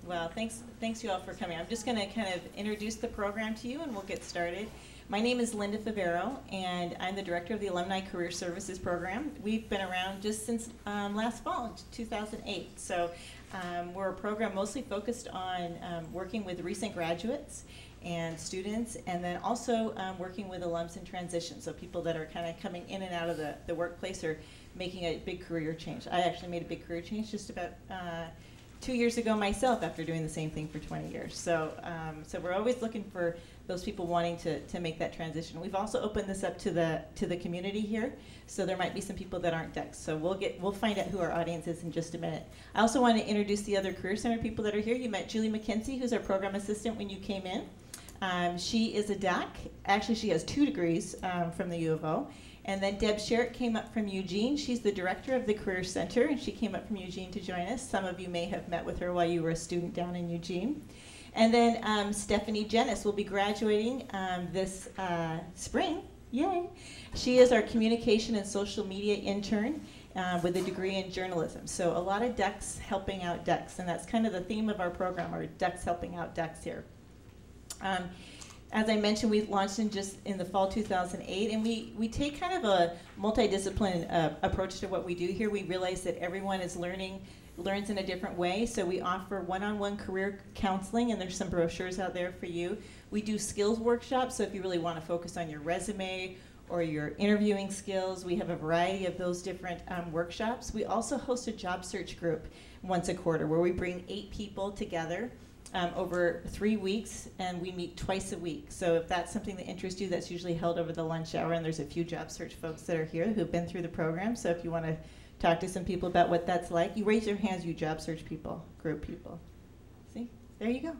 Well, thanks you all for coming. I'm just going to kind of introduce the program to you and we'll get started. My name is Linda Favero and I'm the director of the Alumni Career Services Program. We've been around just since last fall, 2008. So we're a program mostly focused on working with recent graduates and students, and then also working with alums in transition, so people that are kind of coming in and out of the workplace or making a big career change. I actually made a big career change just about 2 years ago myself after doing the same thing for 20 years. So so we're always looking for those people wanting to make that transition. We've also opened this up to the community here, so there might be some people that aren't DECs. So we'll find out who our audience is in just a minute. I also want to introduce the other Career Center people that are here. You met Julie McKenzie, who's our program assistant when you came in. She is a DEC. Actually, she has 2 degrees from the U of O. And then Deb Sherritt came up from Eugene. She's the director of the Career Center, and she came up from Eugene to join us. Some of you may have met with her while you were a student down in Eugene. And then Stephanie Jennis will be graduating this spring. Yay! She is our communication and social media intern with a degree in journalism. So a lot of DECs helping out DECs, and that's kind of the theme of our program, our DECs helping out DECs here. As I mentioned, we launched in the fall 2008, and we take kind of a multidisciplinary approach to what we do here. We realize that everyone learns in a different way, so we offer one-on-one career counseling, and there's some brochures out there for you. We do skills workshops, so if you really want to focus on your resume or your interviewing skills, we have a variety of those different workshops. We also host a job search group once a quarter where we bring 8 people together over 3 weeks, and we meet twice a week. So if that's something that interests you, that's usually held over the lunch hour, and there's a few job search folks that are here who've been through the program. So if you want to talk to some people about what that's like, you raise your hands, you job search people, group people. See, there you go.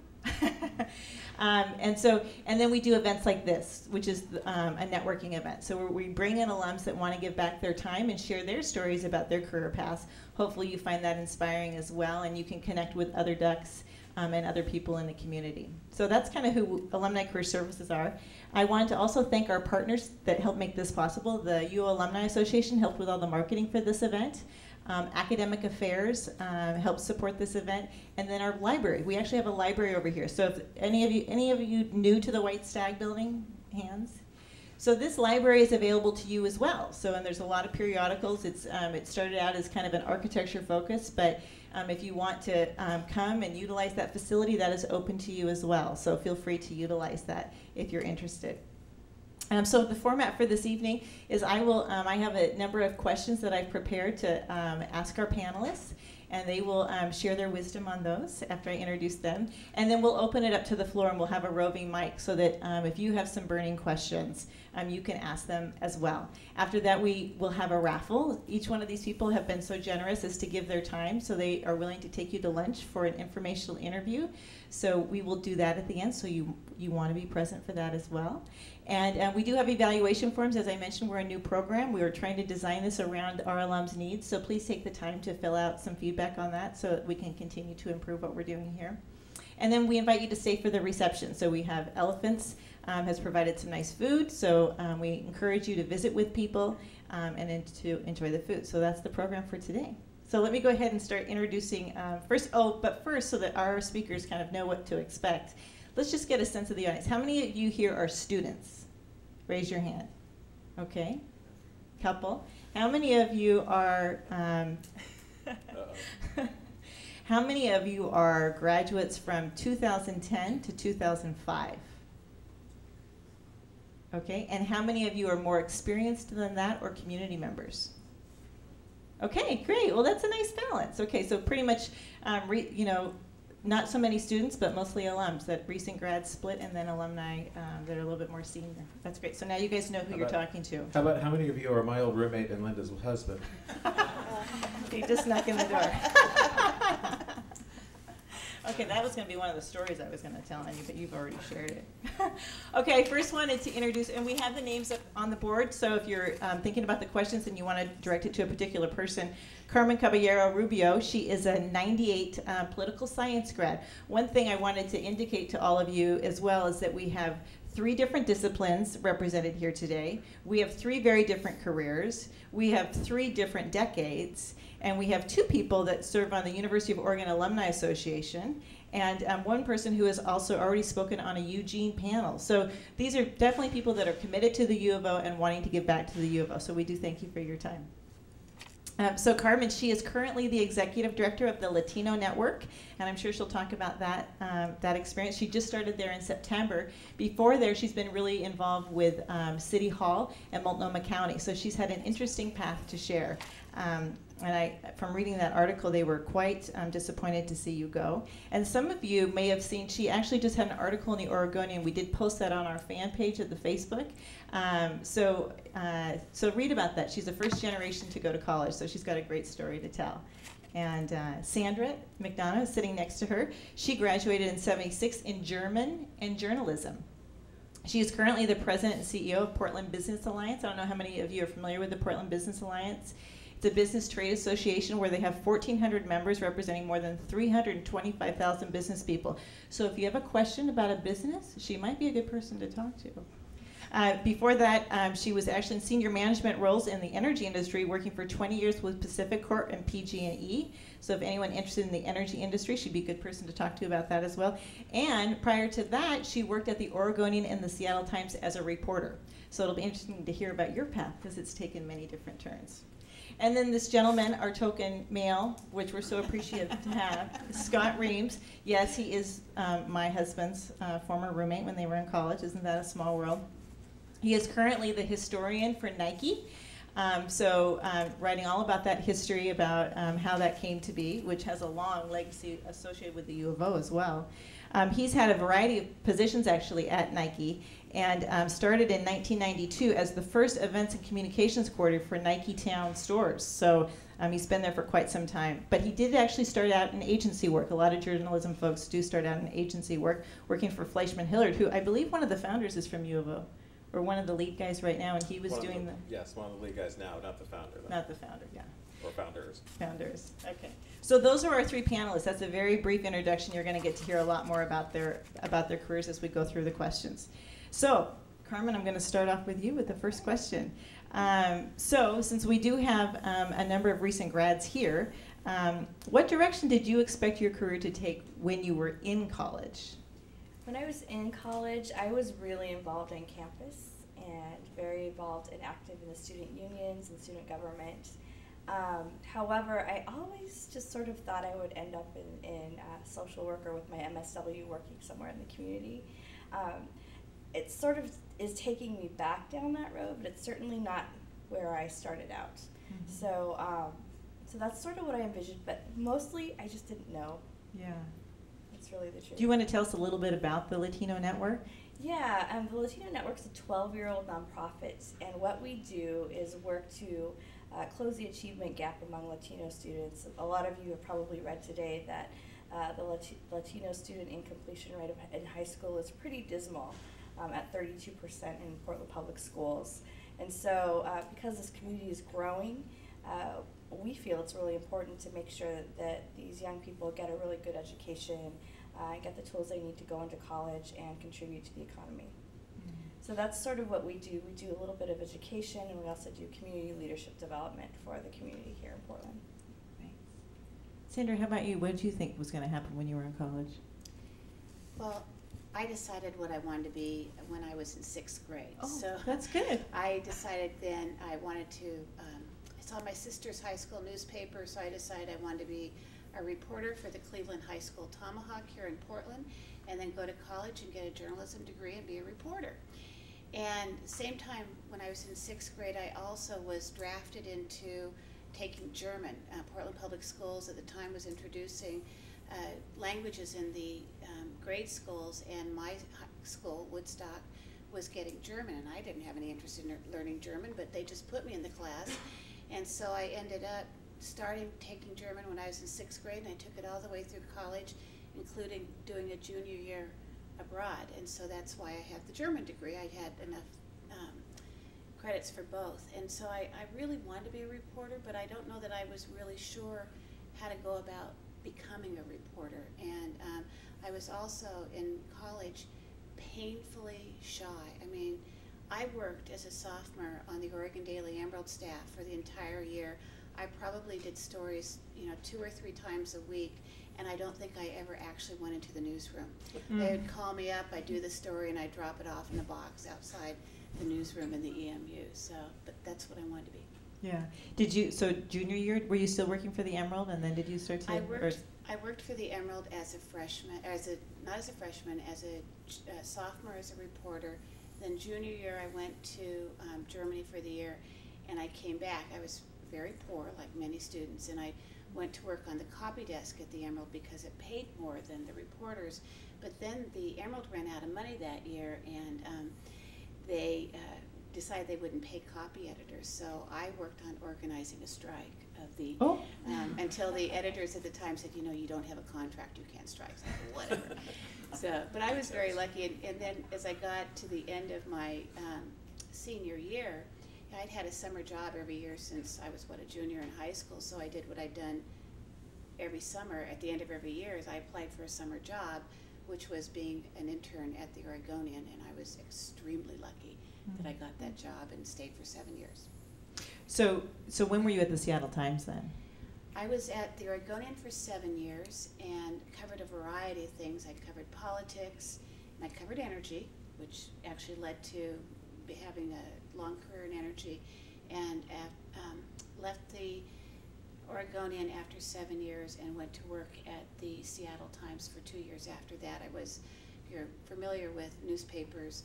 And then we do events like this, which is a networking event. So we bring in alums that want to give back their time and share their stories about their career paths. Hopefully you find that inspiring as well, and you can connect with other DECs and other people in the community. So that's kind of who Alumni Career Services are. I wanted to also thank our partners that helped make this possible. The UO Alumni Association helped with all the marketing for this event. Academic Affairs helped support this event, and then our library. We actually have a library over here. So if any of you new to the White Stag building, hands? So this library is available to you as well. So, and there's a lot of periodicals. It started out as kind of an architecture focus, but if you want to come and utilize that facility, that is open to you as well. So feel free to utilize that if you're interested. So the format for this evening is I have a number of questions that I've prepared to ask our panelists, and they will share their wisdom on those after I introduce them. And then we'll open it up to the floor, and we'll have a roving mic so that if you have some burning questions, you can ask them as well. After that, we will have a raffle. Each one of these people have been so generous as to give their time, so they are willing to take you to lunch for an informational interview. So we will do that at the end, so you want to be present for that as well. And we do have evaluation forms. As I mentioned, we're a new program. We are trying to design this around our alums' needs, so please take the time to fill out some feedback on that so that we can continue to improve what we're doing here. And then we invite you to stay for the reception. So we have Elephants has provided some nice food, so we encourage you to visit with people and then to enjoy the food. So that's the program for today. So let me go ahead and start introducing first, so that our speakers kind of know what to expect. Let's just get a sense of the audience. How many of you here are students? Raise your hand. Okay, couple. How many of you are, how many of you are graduates from 2010 to 2005? Okay, and how many of you are more experienced than that or community members? Okay, great. Well, that's a nice balance. Okay, so pretty much, not so many students, but mostly alums, that recent grads split, and then alumni that are a little bit more senior. That's great. So now you guys know who you're talking to. How about how many of you are my old roommate and Linda's husband? He just knocked in the door. Okay, that was going to be one of the stories I was going to tell on you, but you've already shared it. Okay, first wanted to introduce, and we have the names up on the board, so if you're thinking about the questions and you want to direct it to a particular person, Carmen Caballero Rubio, she is a 98 political science grad. One thing I wanted to indicate to all of you as well is that we have 3 different disciplines represented here today. We have 3 very different careers. We have 3 different decades. And we have 2 people that serve on the University of Oregon Alumni Association, and 1 person who has also already spoken on a Eugene panel. So these are definitely people that are committed to the U of O and wanting to give back to the U of O. So we do thank you for your time. So Carmen, she is currently the executive director of the Latino Network, and I'm sure she'll talk about that, that experience. She just started there in September. Before there, she's been really involved with City Hall and Multnomah County, so she's had an interesting path to share. And from reading that article, they were quite disappointed to see you go. And some of you may have seen, she actually just had an article in the Oregonian. We did post that on our fan page at the Facebook. So read about that. She's the first generation to go to college, so she's got a great story to tell. And Sandra McDonough is sitting next to her. She graduated in '76 in German and journalism. She is currently the president and CEO of Portland Business Alliance. I don't know how many of you are familiar with the Portland Business Alliance. It's a business trade association where they have 1,400 members representing more than 325,000 business people. So if you have a question about a business, she might be a good person to talk to. Before that, she was actually in senior management roles in the energy industry, working for 20 years with Pacific Corp and PG&E. So if anyone interested in the energy industry, she'd be a good person to talk to about that as well. And prior to that, she worked at the Oregonian and the Seattle Times as a reporter. So it'll be interesting to hear about your path, because it's taken many different turns. And then this gentleman, our token male, which we're so appreciative to have, Scot Reams. Yes, he is my husband's former roommate when they were in college. Isn't that a small world? He is currently the historian for Nike. Writing all about that history, about how that came to be, which has a long legacy associated with the U of O as well. He's had a variety of positions actually at Nike, and started in 1992 as the first events and communications coordinator for Nike Town stores. So he's been there for quite some time. But he did actually start out in agency work. A lot of journalism folks do start out in agency work, working for Fleischman Hillard, who I believe one of the founders is from U of O, or one of the lead guys right now, and he was doing the... Yes, one of the lead guys now, not the founder, though. Not the founder, yeah. Or founders. Founders, okay. So those are our 3 panelists. That's a very brief introduction. You're going to get to hear a lot more about their careers as we go through the questions. So, Carmen, I'm going to start off with you with the first question. So, since we do have a number of recent grads here, what direction did you expect your career to take when you were in college? When I was in college, I was really involved in campus and very involved and active in the student unions and student government. However, I always just sort of thought I would end up in social work or with my MSW working somewhere in the community. It sort of is taking me back down that road, but it's certainly not where I started out. Mm-hmm. So that's sort of what I envisioned, but mostly I just didn't know. Yeah. That's really the truth. Do you want to tell us a little bit about the Latino Network? Yeah, the Latino Network is a 12-year-old nonprofit, and what we do is work to close the achievement gap among Latino students. A lot of you have probably read today that the Latino student incompletion rate in high school is pretty dismal, at 32% in Portland Public Schools. And so because this community is growing, we feel it's really important to make sure that these young people get a really good education, get the tools they need to go into college and contribute to the economy. Mm-hmm. So that's sort of what we do. We do a little bit of education, and we also do community leadership development for the community here in Portland. Right. Sandra, how about you? What did you think was going to happen when you were in college? Well, I decided what I wanted to be when I was in 6th grade. Oh, so that's good. I decided then I wanted to, I saw my sister's high school newspaper, so I decided I wanted to be a reporter for the Cleveland High School Tomahawk here in Portland, and then go to college and get a journalism degree and be a reporter. And same time, when I was in 6th grade, I also was drafted into taking German. Portland Public Schools at the time was introducing languages in the grade schools, and my school, Woodstock, was getting German, and I didn't have any interest in learning German, but they just put me in the class. And so I ended up starting taking German when I was in 6th grade, and I took it all the way through college, including doing a junior year abroad. And so that's why I have the German degree. I had enough credits for both. And so I really wanted to be a reporter, but I don't know that I was really sure how to go about becoming a reporter. And I was also in college painfully shy. I mean, I worked as a sophomore on the Oregon Daily Emerald staff for the entire year. I probably did stories, 2 or 3 times a week, and I don't think I ever actually went into the newsroom. They would call me up, I'd do the story, and I'd drop it off in a box outside the newsroom in the EMU. So, but that's what I wanted to be. Yeah. Did you, so junior year, were you still working for the Emerald, and then did you start to? I worked for the Emerald as a freshman, not as a freshman, as a sophomore as a reporter. Then junior year I went to Germany for the year, and I came back. I was very poor, like many students, and I went to work on the copy desk at the Emerald because it paid more than the reporters. But then the Emerald ran out of money that year, and they decided they wouldn't pay copy editors. So I worked on organizing a strike of the until the editors at the time said, you don't have a contract, you can't strike. So whatever. So, but I was very lucky, and then as I got to the end of my senior year, I'd had a summer job every year since I was, a junior in high school, so I did what I'd done every summer. At the end of every year is I applied for a summer job, which was being an intern at the Oregonian, and I was extremely lucky that I got that job and stayed for 7 years. So when were you at the Seattle Times then? I was at the Oregonian for 7 years and covered a variety of things. I covered politics, and I covered energy, which actually led to having a long career in energy, and left the Oregonian after 7 years and went to work at the Seattle Times for 2 years after that. I was, if you're familiar with newspapers,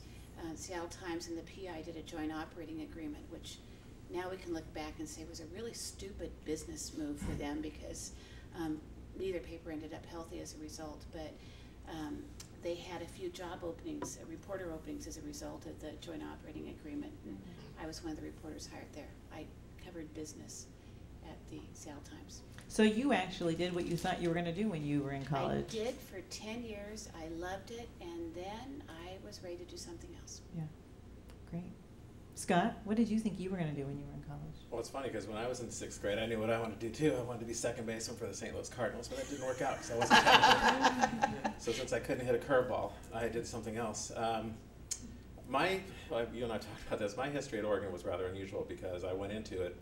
Seattle Times and the PI did a joint operating agreement, which now we can look back and say was a really stupid business move for them because neither paper ended up healthy as a result, but they had a few job openings, reporter openings as a result of the joint operating agreement, and I was one of the reporters hired there. I covered business at the Seattle Times. So you actually did what you thought you were going to do when you were in college. I did for 10 years. I loved it, and then I was ready to do something else. Yeah, great. Scott, what did you think you were going to do when you were in college? Well, it's funny because when I was in 6th grade, I knew what I wanted to do too. I wanted to be second baseman for the St. Louis Cardinals, but that didn't work out because I wasn't talented. So since I couldn't hit a curveball, I did something else. You and I talked about this. My history at Oregon was rather unusual because I went into it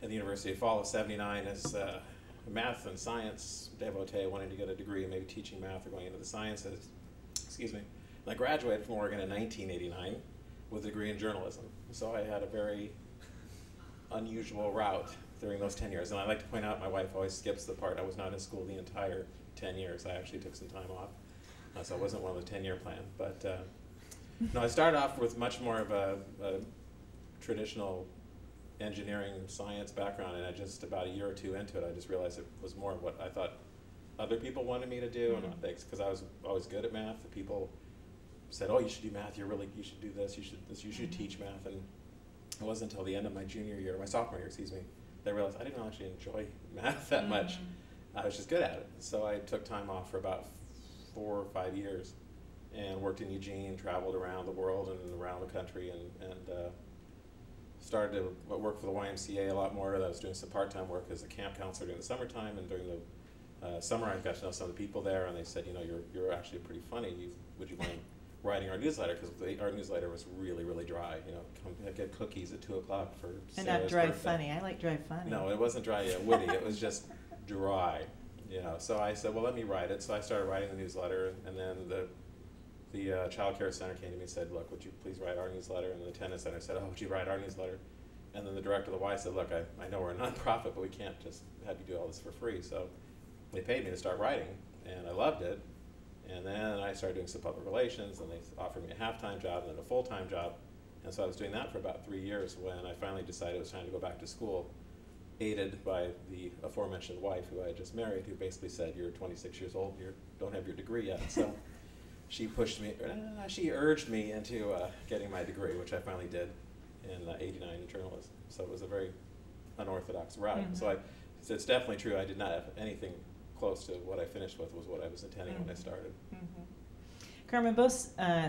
at the University of Fall of '79 as a math and science devotee, wanting to get a degree, maybe teaching math or going into the sciences. Excuse me. And I graduated from Oregon in 1989 with a degree in journalism. So I had a very unusual route during those 10 years. And I like to point out, my wife always skips the part, I was not in school the entire 10 years. I actually took some time off. So it wasn't one of the 10-year plan. But no, I started off with much more of a traditional engineering science background, and I just, about a year or two into it, I just realized it was more of what I thought other people wanted me to do, and not things, because I was always good at math. The people said, "Oh, you should do math. You should do this. You should teach math." And it wasn't until the end of my sophomore year, that I realized I didn't actually enjoy math that much. I was just good at it. So I took time off for about 4 or 5 years, and worked in Eugene, traveled around the world and around the country, and started to work for the YMCA a lot more. I was doing some part-time work as a camp counselor during the summertime, and during the summer I got to know some of the people there, and they said, you're actually pretty funny. Would you mind writing our newsletter? Because our newsletter was really, really dry. Come get cookies at 2 o'clock for And Sarah's not dry birthday. funny. I like dry funny. No, it wasn't dry, witty. It was just dry. So I said, well, let me write it. So I started writing the newsletter, and then the Child Care Center came to me and said, look, would you please write our newsletter? And the Tennis Center said, oh, would you write our newsletter? And then the director of the Y said, look, I know we're a nonprofit, but we can't just have you do all this for free. So they paid me to start writing, and I loved it. And then I started doing some public relations, and they offered me a half-time job and then a full-time job. And so I was doing that for about 3 years when I finally decided it was time to go back to school, aided by the aforementioned wife who I had just married, who basically said, you're 26 years old, you don't have your degree yet. So she she urged me into getting my degree, which I finally did in '89 in journalism. So it was a very unorthodox route. So it's definitely true. I did not have anything close to what I finished with was what I was intending when I started. Carmen, both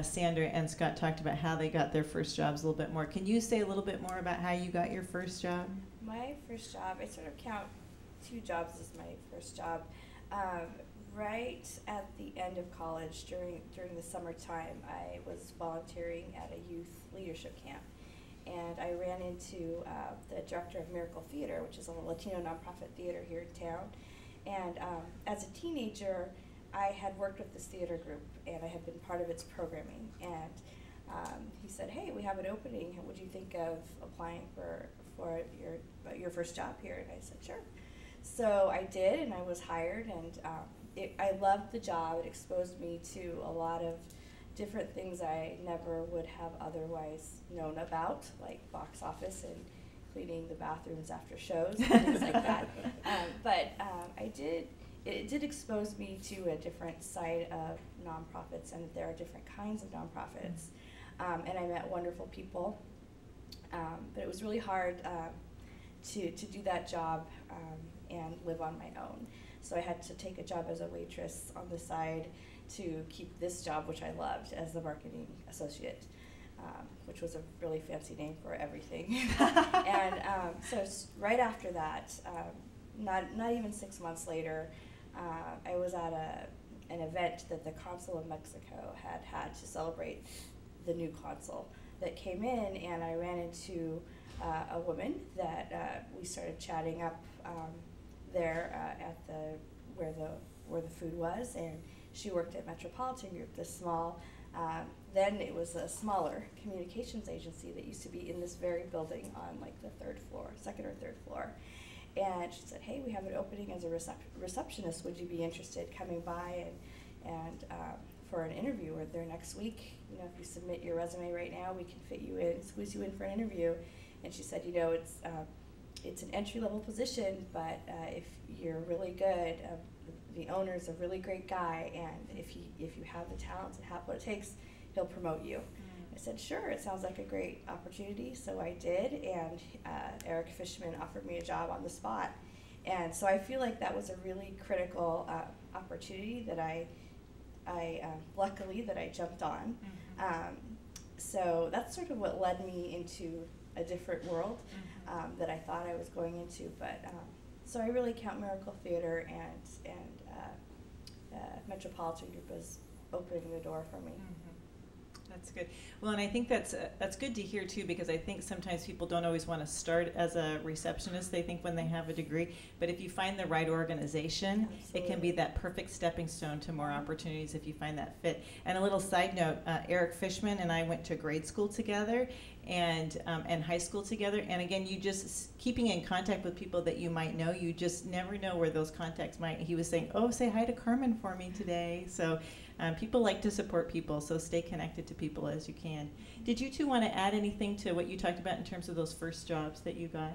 Sandra and Scott talked about how they got their first jobs a little bit more. Can you say a little bit more about how you got your first job? My first job, I sort of count 2 jobs as my first job. right at the end of college, during the summertime, I was volunteering at a youth leadership camp. And I ran into the director of Miracle Theater, which is a Latino nonprofit theater here in town. And as a teenager, I had worked with this theater group, and I had been part of its programming. And he said, "Hey, we have an opening. Would you think of applying for your first job here?" And I said, "Sure." So I did, and I was hired, and I loved the job. It exposed me to a lot of different things I never would have otherwise known about, like box office and cleaning the bathrooms after shows and things like that. It did expose me to a different side of nonprofits, and that there are different kinds of nonprofits. And I met wonderful people, but it was really hard to do that job and live on my own. So I had to take a job as a waitress on the side to keep this job, which I loved, as the marketing associate, which was a really fancy name for everything. And so right after that, not even 6 months later, I was at an event that the consul of Mexico had to celebrate the new consul that came in, and I ran into a woman that we started chatting up there at where the food was, and she worked at Metropolitan Group, this small, then it was a smaller communications agency that used to be in this very building on like the second or third floor. And she said, "Hey, we have an opening as a receptionist. Would you be interested coming by and for an interview? We're there next week. You know, if you submit your resume right now, we can fit you in, squeeze you in for an interview." And she said, "You know, it's an entry-level position, but if you're really good, the owner's a really great guy, and if you have the talents and have what it takes, he'll promote you." I said, "Sure, it sounds like a great opportunity." So I did, and Eric Fishman offered me a job on the spot. And so I feel like that was a really critical opportunity that I luckily that I jumped on. So that's sort of what led me into a different world that I thought I was going into. But so I really count Miracle Theater and Metropolitan Group as opening the door for me. That's good. Well, and I think that's good to hear too, because I think sometimes people don't always want to start as a receptionist. They think when they have a degree, but if you find the right organization, it can be that perfect stepping stone to more opportunities if you find that fit. And a little side note, Eric Fishman and I went to grade school together and high school together. And again, you just keeping in contact with people that you might know, you just never know where those contacts might. He was saying, "Oh, say hi to Carmen for me today." So people like to support people, so stay connected to people as you can. Did you two want to add anything to what you talked about in terms of those first jobs that you got?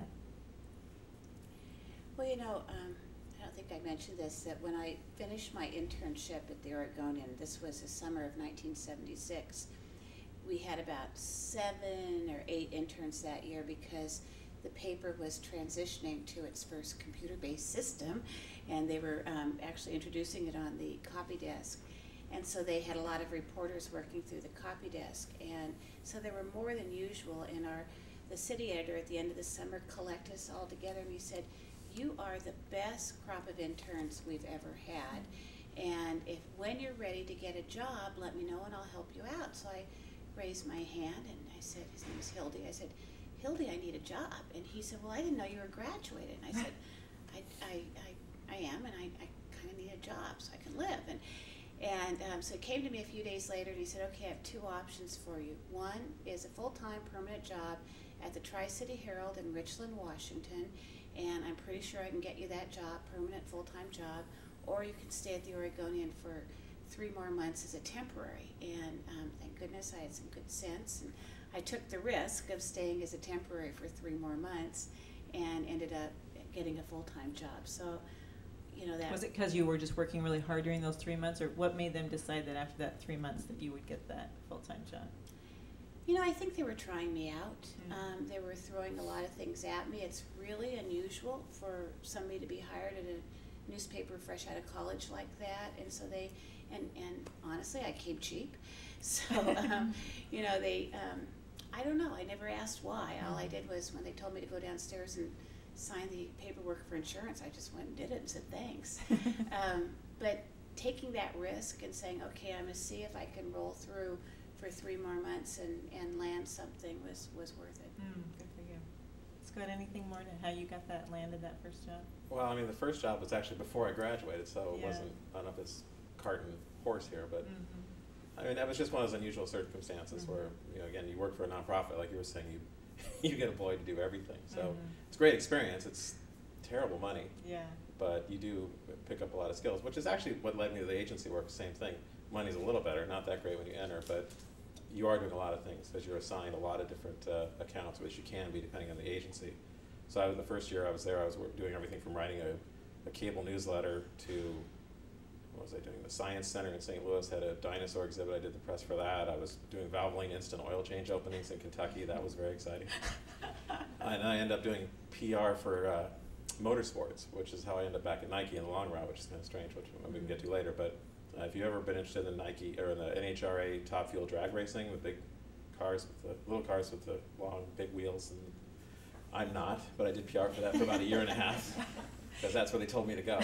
Well, you know, I don't think I mentioned this, that when I finished my internship at the Oregonian, this was the summer of 1976, we had about 7 or 8 interns that year because the paper was transitioning to its first computer-based system, and they were actually introducing it on the copy desk. And so they had a lot of reporters working through the copy desk, and so there were more than usual. And the city editor at the end of the summer collected us all together, and he said, "You are the best crop of interns we've ever had, and when you're ready to get a job, let me know and I'll help you out." So I raised my hand and I said, his name was Hildy. I said, "Hildy, I need a job." And he said, "Well, I didn't know you were graduated." And I said, I am, and I kind of need a job so I can live. And so he came to me a few days later and he said, "Okay, I have 2 options for you. One is a full-time permanent job at the Tri-City Herald in Richland, Washington, and I'm pretty sure I can get you that job, permanent full-time job, or you can stay at the Oregonian for 3 more months as a temporary." And thank goodness I had some good sense, and I took the risk of staying as a temporary for 3 more months and ended up getting a full-time job. So, you know, that was it because you were just working really hard during those 3 months, or what made them decide that after that 3 months that you would get that full-time job? You know, I think they were trying me out. They were throwing a lot of things at me. It's really unusual for somebody to be hired at a newspaper fresh out of college like that, and so they, and honestly, I came cheap. So, you know, they, I don't know, I never asked why. All I did was when they told me to go downstairs and sign the paperwork for insurance, I just went and did it and said thanks. But taking that risk and saying, okay, I'm going to see if I can roll through for 3 more months and land something was worth it. Good for you. Scott, anything more to how you got that landed that first job? Well, I mean, the first job was actually before I graduated, so it Yeah. wasn't, I don't know if it's cart and horse here, but I mean, that was just one of those unusual circumstances where, you know, again, you work for a nonprofit, like you were saying, you get employed to do everything. So it's a great experience. It's terrible money, Yeah. but you do pick up a lot of skills, which is actually what led me to the agency work. Same thing. Money's a little better, not that great when you enter, but you are doing a lot of things because you're assigned a lot of different accounts, which you can be depending on the agency. So the first year I was there, I was doing everything from writing a cable newsletter to, what was I doing? The Science Center in St. Louis had a dinosaur exhibit. I did the press for that. I was doing Valvoline instant oil change openings in Kentucky. That was very exciting. And I ended up doing PR for motorsports, which is how I ended up back at Nike in the long run, which is kind of strange, which we can get to later. But if you've ever been interested in Nike or in the NHRA Top Fuel drag racing, the big cars with the little cars with the long big wheels, and I'm not, but I did PR for that for about a year and a half because that's where they told me to go.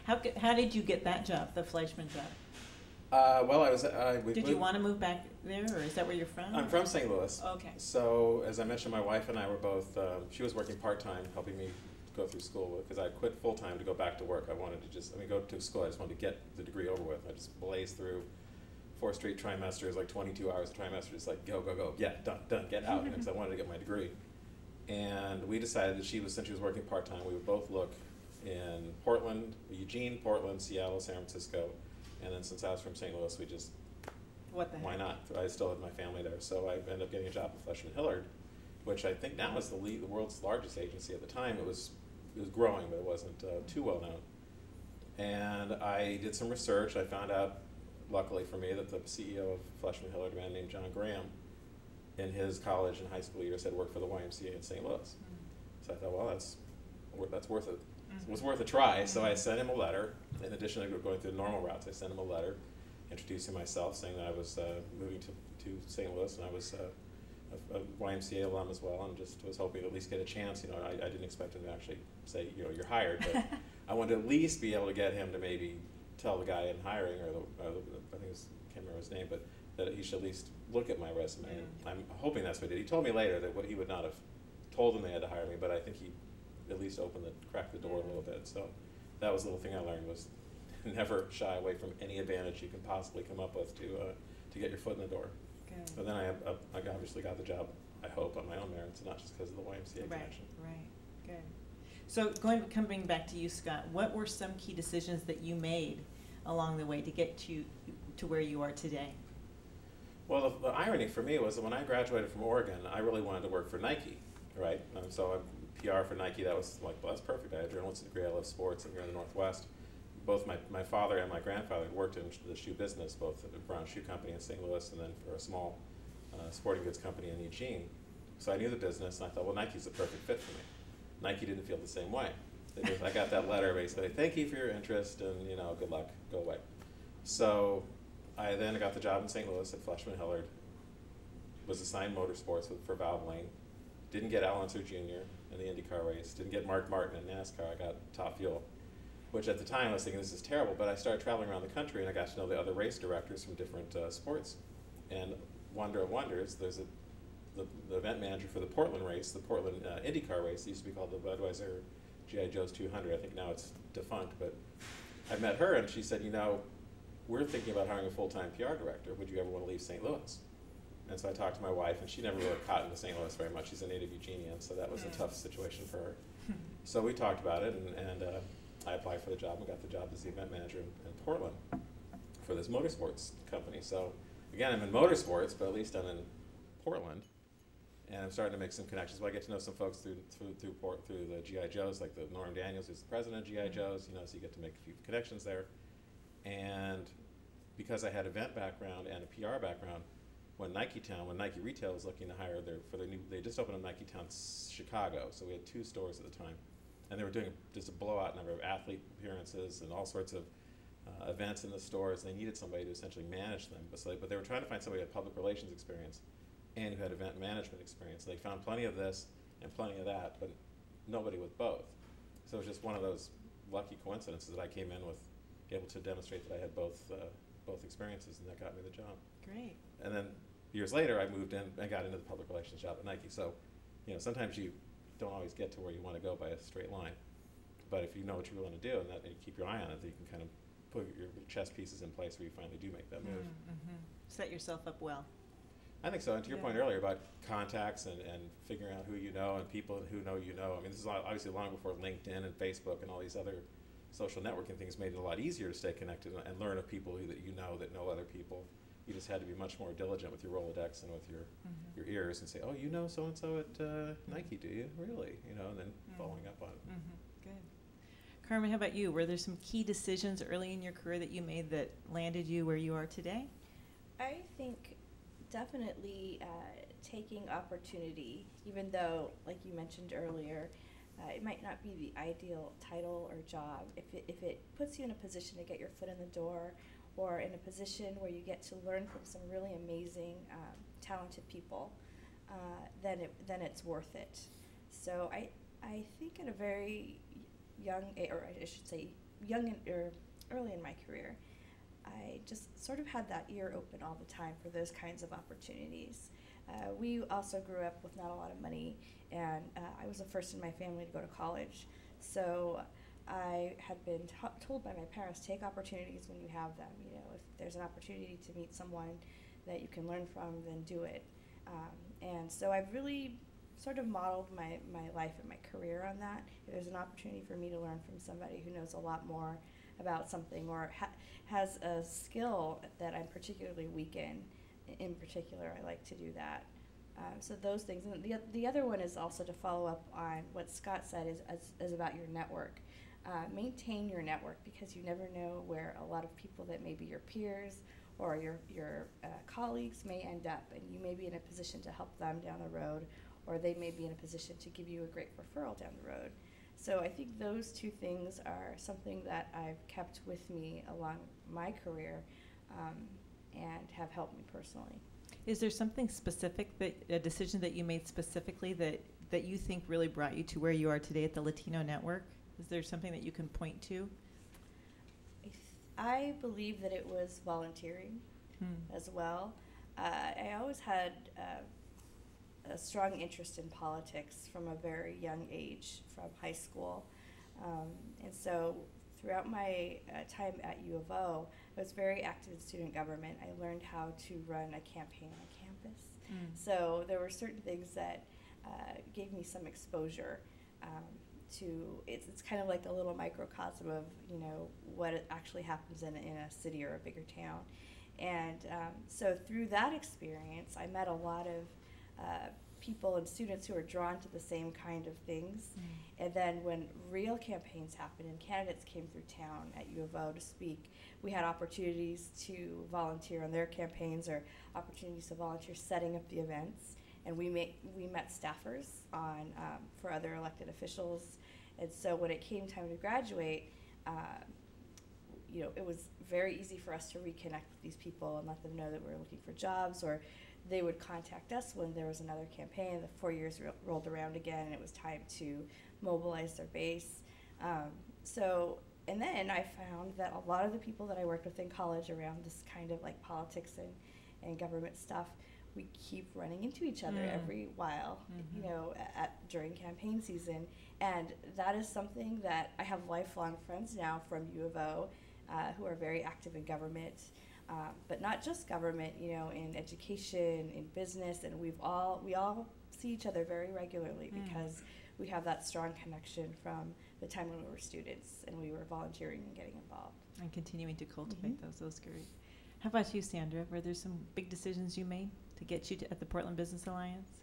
How did you get that job, the Fleischman job? Well, Did you want to move back there, or is that where you're from? I'm from St. Louis. Okay. So, as I mentioned, my wife and I were both, she was working part-time, helping me go through school, because I quit full-time to go back to work. I wanted to just, go to school, I just wanted to get the degree over with. I just blazed through 4 straight trimesters, like 22 hours a trimester, just like go, go, go, yeah, done, get out, because I wanted to get my degree. And we decided that since she was working part-time, we would both look in Portland, Eugene, Portland, Seattle, San Francisco, and then since I was from St. Louis, we just, why not? I still had my family there, so I ended up getting a job at Fleischman Hillard, which I think now is the world's largest agency. At the time, it was growing, but it wasn't too well known. And I did some research. I found out, luckily for me, that the CEO of Fleischman Hillard, a man named John Graham, in his college and high school years had worked for the YMCA in St. Louis. So I thought, well, that's worth it. It was worth a try. So I sent him a letter. In addition to going through the normal routes, I sent him a letter introducing myself, saying that I was moving to St. Louis, and I was a YMCA alum as well, and just was hoping to at least get a chance. I didn't expect him to actually say, you're hired, but I wanted to at least be able to get him to maybe tell the guy in hiring, or I think I can't remember his name, but that he should at least look at my resume. And I'm hoping that's what he did. He told me later that he would not have told them they had to hire me, but I think he at least cracked the door a little bit. So that was the little thing I learned, was never shy away from any advantage you can possibly come up with to get your foot in the door. Good. But then I obviously got the job, I hope, on my own merits, not just because of the YMCA connection. Right, good. So coming back to you, Scott, what were some key decisions that you made along the way to get to where you are today? Well, the irony for me was that when I graduated from Oregon, I really wanted to work for Nike, right? So I'm PR for Nike. That was like, well, that's perfect. I had a journalistic degree. I love sports. I'm here in the Northwest. Both my father and my grandfather worked in the shoe business, both at the Brown Shoe Company in St. Louis and then for a small sporting goods company in Eugene. So I knew the business, and I thought, well, Nike's the perfect fit for me. Nike didn't feel the same way. I got that letter basically, thank you for your interest, and good luck, go away. So I then got the job in St. Louis at Fleischman Hillard, was assigned motorsports for Valvoline, didn't get Al Unser Jr. in the IndyCar race, didn't get Mark Martin in NASCAR, I got Top Fuel, which at the time I was thinking, this is terrible, but I started traveling around the country and I got to know the other race directors from different sports. And wonder of wonders, there's the event manager for the Portland race, the Portland IndyCar race, it used to be called the Budweiser G.I. Joe's 200, I think now it's defunct, but I met her and she said, we're thinking about hiring a full-time PR director, would you ever want to leave St. Louis? And so I talked to my wife, and she never really caught into St. Louis very much. She's a native Eugenian, so that was a tough situation for her. So we talked about it, and I applied for the job and got the job as the event manager in Portland for this motorsports company. So again, I'm in motorsports, but at least I'm in Portland, and I'm starting to make some connections. Well, I get to know some folks through the G.I. Joes, like the Norm Daniels, who's the president of G.I. Joes. So you get to make a few connections there. And because I had event background and a PR background, when Nike Retail was looking to hire they just opened up Nike Town Chicago, so we had 2 stores at the time, and they were doing just a blowout number of athlete appearances and all sorts of events in the stores. They needed somebody to essentially manage them, but they were trying to find somebody who had public relations experience and who had event management experience. They found plenty of this and plenty of that, but nobody with both. So it was just one of those lucky coincidences that I came in with able to demonstrate that I had both experiences, and that got me the job. Great. And then years later, I moved in and got into the public relations job at Nike. So, sometimes you don't always get to where you want to go by a straight line. But if you know what you're willing to do and you keep your eye on it, then you can kind of put your chess pieces in place where you finally do make that move. Set yourself up well. I think so. And to your point earlier about contacts and figuring out who you know and people who know you know. I mean, this is obviously long before LinkedIn and Facebook and all these other social networking things made it a lot easier to stay connected and learn of people that you know that know other people. You just had to be much more diligent with your Rolodex and with your ears and say, oh, you know so-and-so at Nike, do you? Really? And then following up on it. Good. Carmen, how about you? Were there some key decisions early in your career that you made that landed you where you are today? I think definitely taking opportunity, even though, like you mentioned earlier, it might not be the ideal title or job. If it puts you in a position to get your foot in the door, or in a position where you get to learn from some really amazing, talented people, then it's worth it. So I think at a very young, or I should say early in my career, I just sort of had that ear open all the time for those kinds of opportunities. We also grew up with not a lot of money, and I was the first in my family to go to college. So I had been told by my parents, take opportunities when you have them. If there's an opportunity to meet someone that you can learn from, then do it. And so I've really sort of modeled my life and my career on that. If there's an opportunity for me to learn from somebody who knows a lot more about something or has a skill that I'm particularly weak in particular, I like to do that. So those things. And the other one is also to follow up on what Scott said is about your network. Maintain your network, because you never know where a lot of people that may be your peers or your colleagues may end up, and you may be in a position to help them down the road, or they may be in a position to give you a great referral down the road. So I think those two things are something that I've kept with me along my career and have helped me personally. Is there something specific, a decision that you made specifically that you think really brought you to where you are today at the Latino Network? Is there something that you can point to? I believe that it was volunteering as well. I always had a strong interest in politics from a very young age, from high school. And so throughout my time at U of O, I was very active in student government. I learned how to run a campaign on campus. So there were certain things that gave me some exposure it's kind of like a little microcosm of what actually happens in a city or a bigger town. And so through that experience, I met a lot of people and students who are drawn to the same kind of things. And then when real campaigns happened and candidates came through town at U of O to speak, we had opportunities to volunteer on their campaigns or opportunities to volunteer setting up the events. And we met staffers on for other elected officials. And so when it came time to graduate, it was very easy for us to reconnect with these people and let them know that we were looking for jobs, or they would contact us when there was another campaign. The 4 years rolled around again, and it was time to mobilize their base. And then I found that a lot of the people that I worked with in college around this kind of like politics and government stuff, we keep running into each other every while, during campaign season. And that is something that I have lifelong friends now from U of O who are very active in government, but not just government, in education, in business, and we all see each other very regularly because we have that strong connection from the time when we were students and we were volunteering and getting involved. And continuing to cultivate those great. How about you, Sandra? Were there some big decisions you made to get you at the Portland Business Alliance?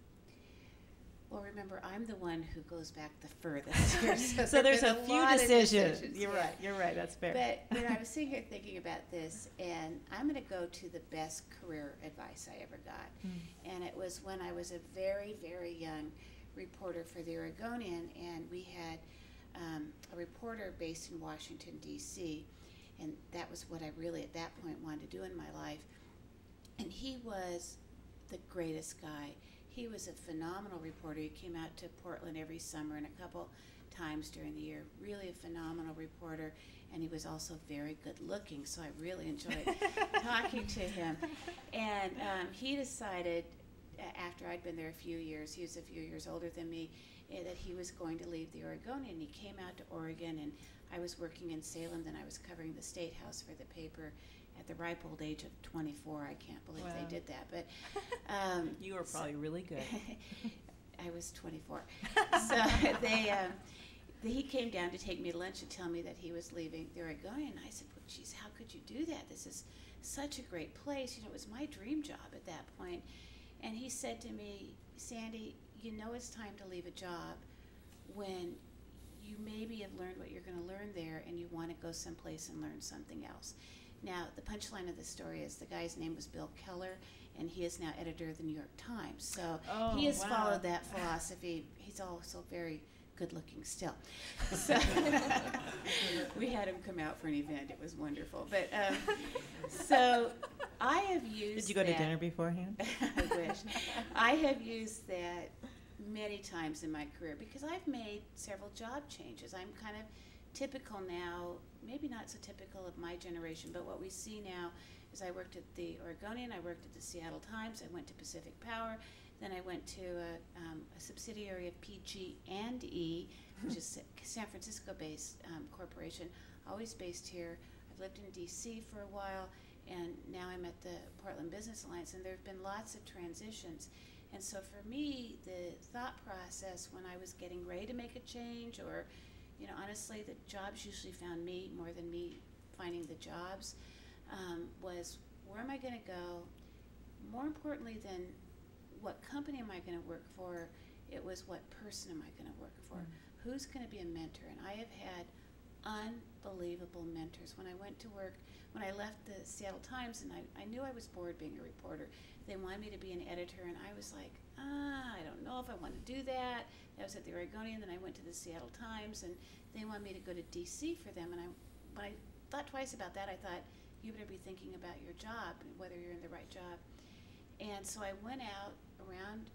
Well, remember, I'm the one who goes back the furthest here. So there's a few decisions. You're right, that's fair. But I was sitting here thinking about this, and I'm going to go to the best career advice I ever got. And it was when I was a very, very young reporter for the Oregonian, and we had a reporter based in Washington, D.C., and that was what I really at that point wanted to do in my life. And he was the greatest guy. He was a phenomenal reporter. He came out to Portland every summer, and a couple times during the year. Really a phenomenal reporter, and he was also very good looking, so I really enjoyed talking to him. And he decided, after I'd been there a few years, he was a few years older than me, that he was going to leave the Oregonian. He came out to Oregon, and I was working in Salem, then I was covering the State House for the paper at the ripe old age of 24. I can't believe Wow. they did that, but You were probably really good. I was 24. So he came down to take me to lunch and tell me that he was leaving the Oregonian. I said, well, geez, how could you do that? This is such a great place. You know, it was my dream job at that point. And he said to me, Sandy, you know it's time to leave a job when you maybe have learned what you're going to learn there and you want to go someplace and learn something else. Now, the punchline of the story is the guy's name was Bill Keller, and he is now editor of the New York Times. So he has followed that philosophy. He's also very good-looking still. So we had him come out for an event. It was wonderful. But so I have used Did you go to dinner beforehand? I wish. I have used that many times in my career because I've made several job changes. I'm kind of typical now, maybe not so typical of my generation, but what we see now is I worked at the Oregonian, I worked at the Seattle Times, I went to Pacific Power, then I went to a subsidiary of PG&E, which is a San Francisco-based corporation, always based here. I've lived in D.C. for a while, and now I'm at the Portland Business Alliance, and there have been lots of transitions. And so for me, the thought process when I was getting ready to make a change, or, you know, honestly, the jobs usually found me more than me finding the jobs, was where am I going to go? More importantly than what company am I going to work for, it was what person am I going to work for? Mm-hmm. Who's going to be a mentor? And I have had unbelievable mentors. When I went to work, when I left the Seattle Times, and I knew I was bored being a reporter, they wanted me to be an editor, and I was like, I don't know if I want to do that. I was at the Oregonian, then I went to the Seattle Times, and they wanted me to go to D.C. for them. And when I thought twice about that, I thought, you better be thinking about your job, whether you're in the right job. And so I went out around,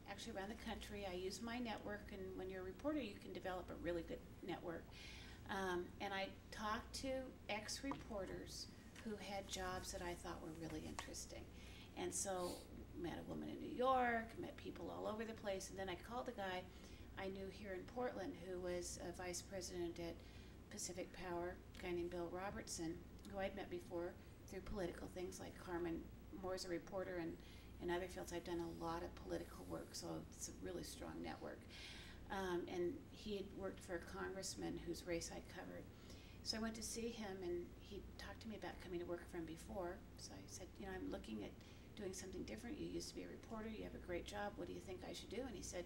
actually around the country. I used my network, and when you're a reporter, you can develop a really good network. And I talked to ex-reporters who had jobs that I thought were really interesting. And so met a woman in New York, met people all over the place, and then I called a guy I knew here in Portland who was a vice president at Pacific Power, a guy named Bill Robertson, who I'd met before through political things like Carmen Moore's a reporter, and in other fields I've done a lot of political work, so it's a really strong network. And he had worked for a congressman whose race I covered. So I went to see him, and he talked to me about coming to work for him before. So I said, you know, I'm looking at doing something different. You used to be a reporter. You have a great job. What do you think I should do? And he said,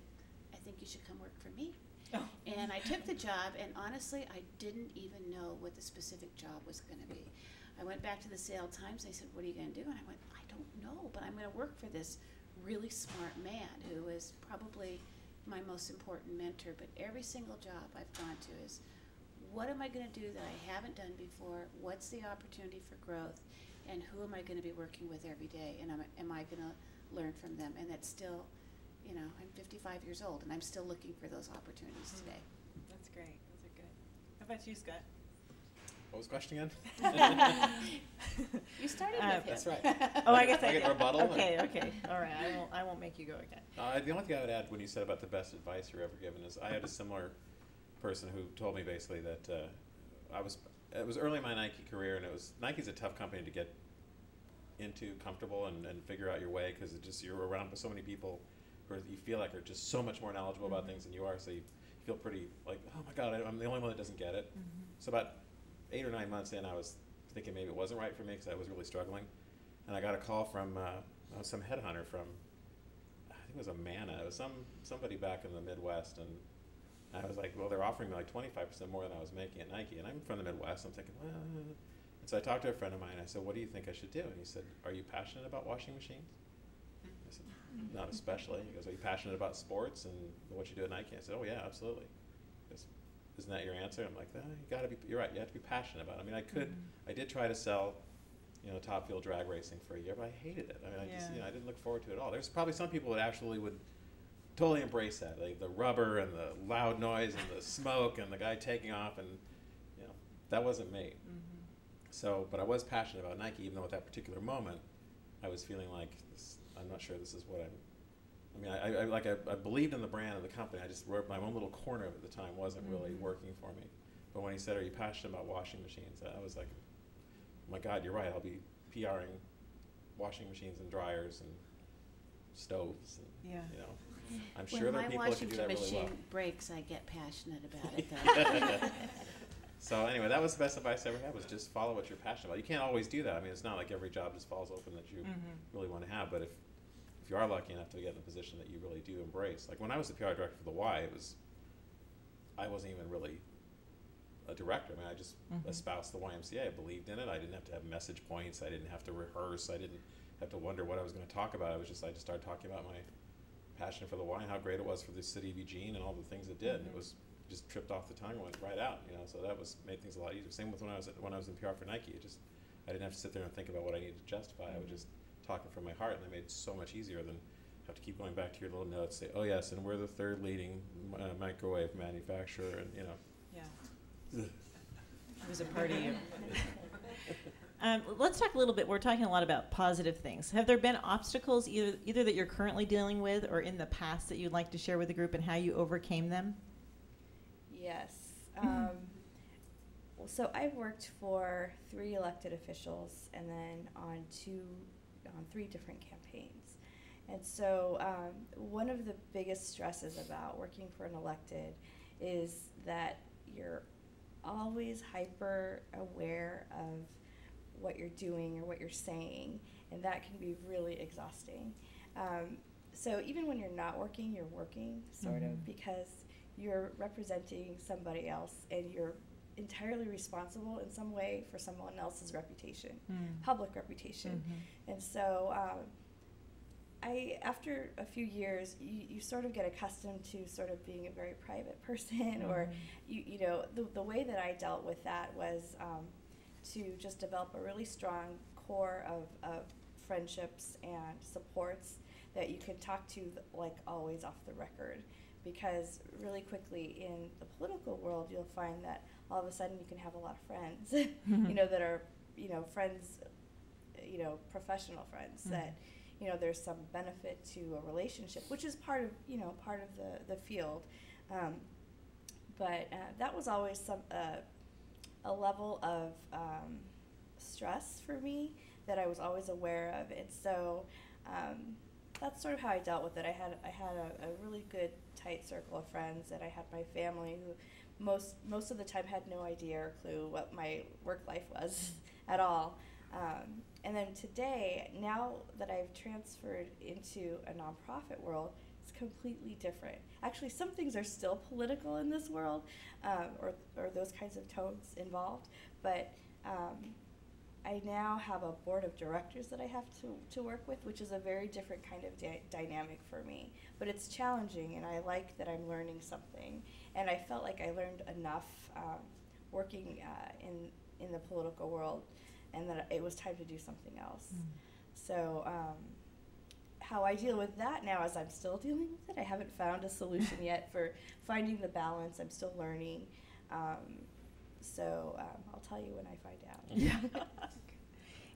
I think you should come work for me. Oh. And I took the job, and honestly, I didn't even know what the specific job was going to be. I went back to the Seattle Times. They said, what are you going to do? And I went, I don't know, but I'm going to work for this really smart man who is probably my most important mentor. But every single job I've gone to is, what am I going to do that I haven't done before? What's the opportunity for growth? And who am I going to be working with every day? And am I going to learn from them? And that's still, you know, I'm 55 years old, and I'm still looking for those opportunities today. That's great. Those are good. How about you, Scott? What was the question again? You started with him. That's right. Oh, I guess I get a rebuttal. Okay. All right. I won't make you go again. The only thing I would add when you said about the best advice you're ever given is I had a similar person who told me basically that it was early in my Nike career, and Nike's a tough company to get into, comfortable, and figure out your way, because you're around with so many people who you feel like are just so much more knowledgeable about things than you are, so you feel pretty like, oh my God, I'm the only one that doesn't get it. Mm-hmm. So about 8 or 9 months in, I was thinking maybe it wasn't right for me because I was really struggling, and I got a call from some headhunter from, I think it was Amana. It was somebody back in the Midwest, and I was like, well, they're offering me like 25% more than I was making at Nike, and I'm from the Midwest. I'm thinking, well, and so I talked to a friend of mine. I said, what do you think I should do? And he said, are you passionate about washing machines? I said, not especially. He goes, are you passionate about sports and what you do at Nike? I said, oh yeah, absolutely. He goes, isn't that your answer? I'm like, you're right. You have to be passionate about it. I mean, I did try to sell, top fuel drag racing for a year, but I hated it. I mean, I didn't look forward to it at all. There's probably some people that actually would totally embraced that, like the rubber and the loud noise and the smoke and the guy taking off, and you know, that wasn't me. So, but I was passionate about Nike, even though at that particular moment, I was feeling like I'm not sure this is what I believed in the brand and the company. I just wrote my own little corner of it at the time wasn't really working for me. But when he said, "Are you passionate about washing machines?" I was like, "Oh my God, you're right. I'll be PRing washing machines and dryers and stoves." And, you know, I'm sure there are people that can do that really well. When my washing machine breaks, I get passionate about it, though. So anyway, that was the best advice I ever had, was just follow what you're passionate about. You can't always do that. I mean, it's not like every job just falls open that you really want to have, but if you are lucky enough to get in a position that you really do embrace. Like when I was the PR director for the Y, I wasn't even really a director. I mean, I just espoused the YMCA. I believed in it. I didn't have to have message points. I didn't have to rehearse. I didn't have to wonder what I was going to talk about. I just started talking about my passion for the Y and how great it was for the city of Eugene and all the things it did. And it was just tripped off the tongue and went right out, you know. So that made things a lot easier. Same with when I was in PR for Nike. I didn't have to sit there and think about what I needed to justify. I was just talking from my heart, and that made it so much easier than have to keep going back to your little notes, say, "Oh yes, and we're the third leading microwave manufacturer," and you know. Yeah. It was a part of you. Let's talk a little bit. We're talking a lot about positive things. Have there been obstacles either that you're currently dealing with or in the past that you'd like to share with the group and how you overcame them? Yes. So I've worked for 3 elected officials and then on 3 different campaigns. And so one of the biggest stresses about working for an elected is that you're always hyper aware of what you're doing or what you're saying, and that can be really exhausting. So even when you're not working, you're working, sort of, because you're representing somebody else and you're entirely responsible in some way for someone else's reputation, public reputation. And so after a few years, you sort of get accustomed to sort of being a very private person, or you know, the way that I dealt with that was to just develop a really strong core of friendships and supports that you can talk to, like, always off the record. Because really quickly in the political world, you'll find that all of a sudden you can have a lot of friends, you know, that are, you know, friends, you know, professional friends that, you know, there's some benefit to a relationship, which is part of, you know, part of the field. But that was always a level of stress for me that I was always aware of. And so that's sort of how I dealt with it. I had a really good tight circle of friends, and I had my family who most of the time had no idea or clue what my work life was at all. And then today, now that I've transferred into a nonprofit world, it's completely different. Actually, some things are still political in this world, or those kinds of tones involved, but I now have a board of directors that I have to work with, which is a very different kind of dynamic for me. But it's challenging, and I like that I'm learning something. And I felt like I learned enough working in the political world, and that it was time to do something else. So how I deal with that now is I'm still dealing with it. I haven't found a solution yet for finding the balance. I'm still learning. So I'll tell you when I find out. Yeah.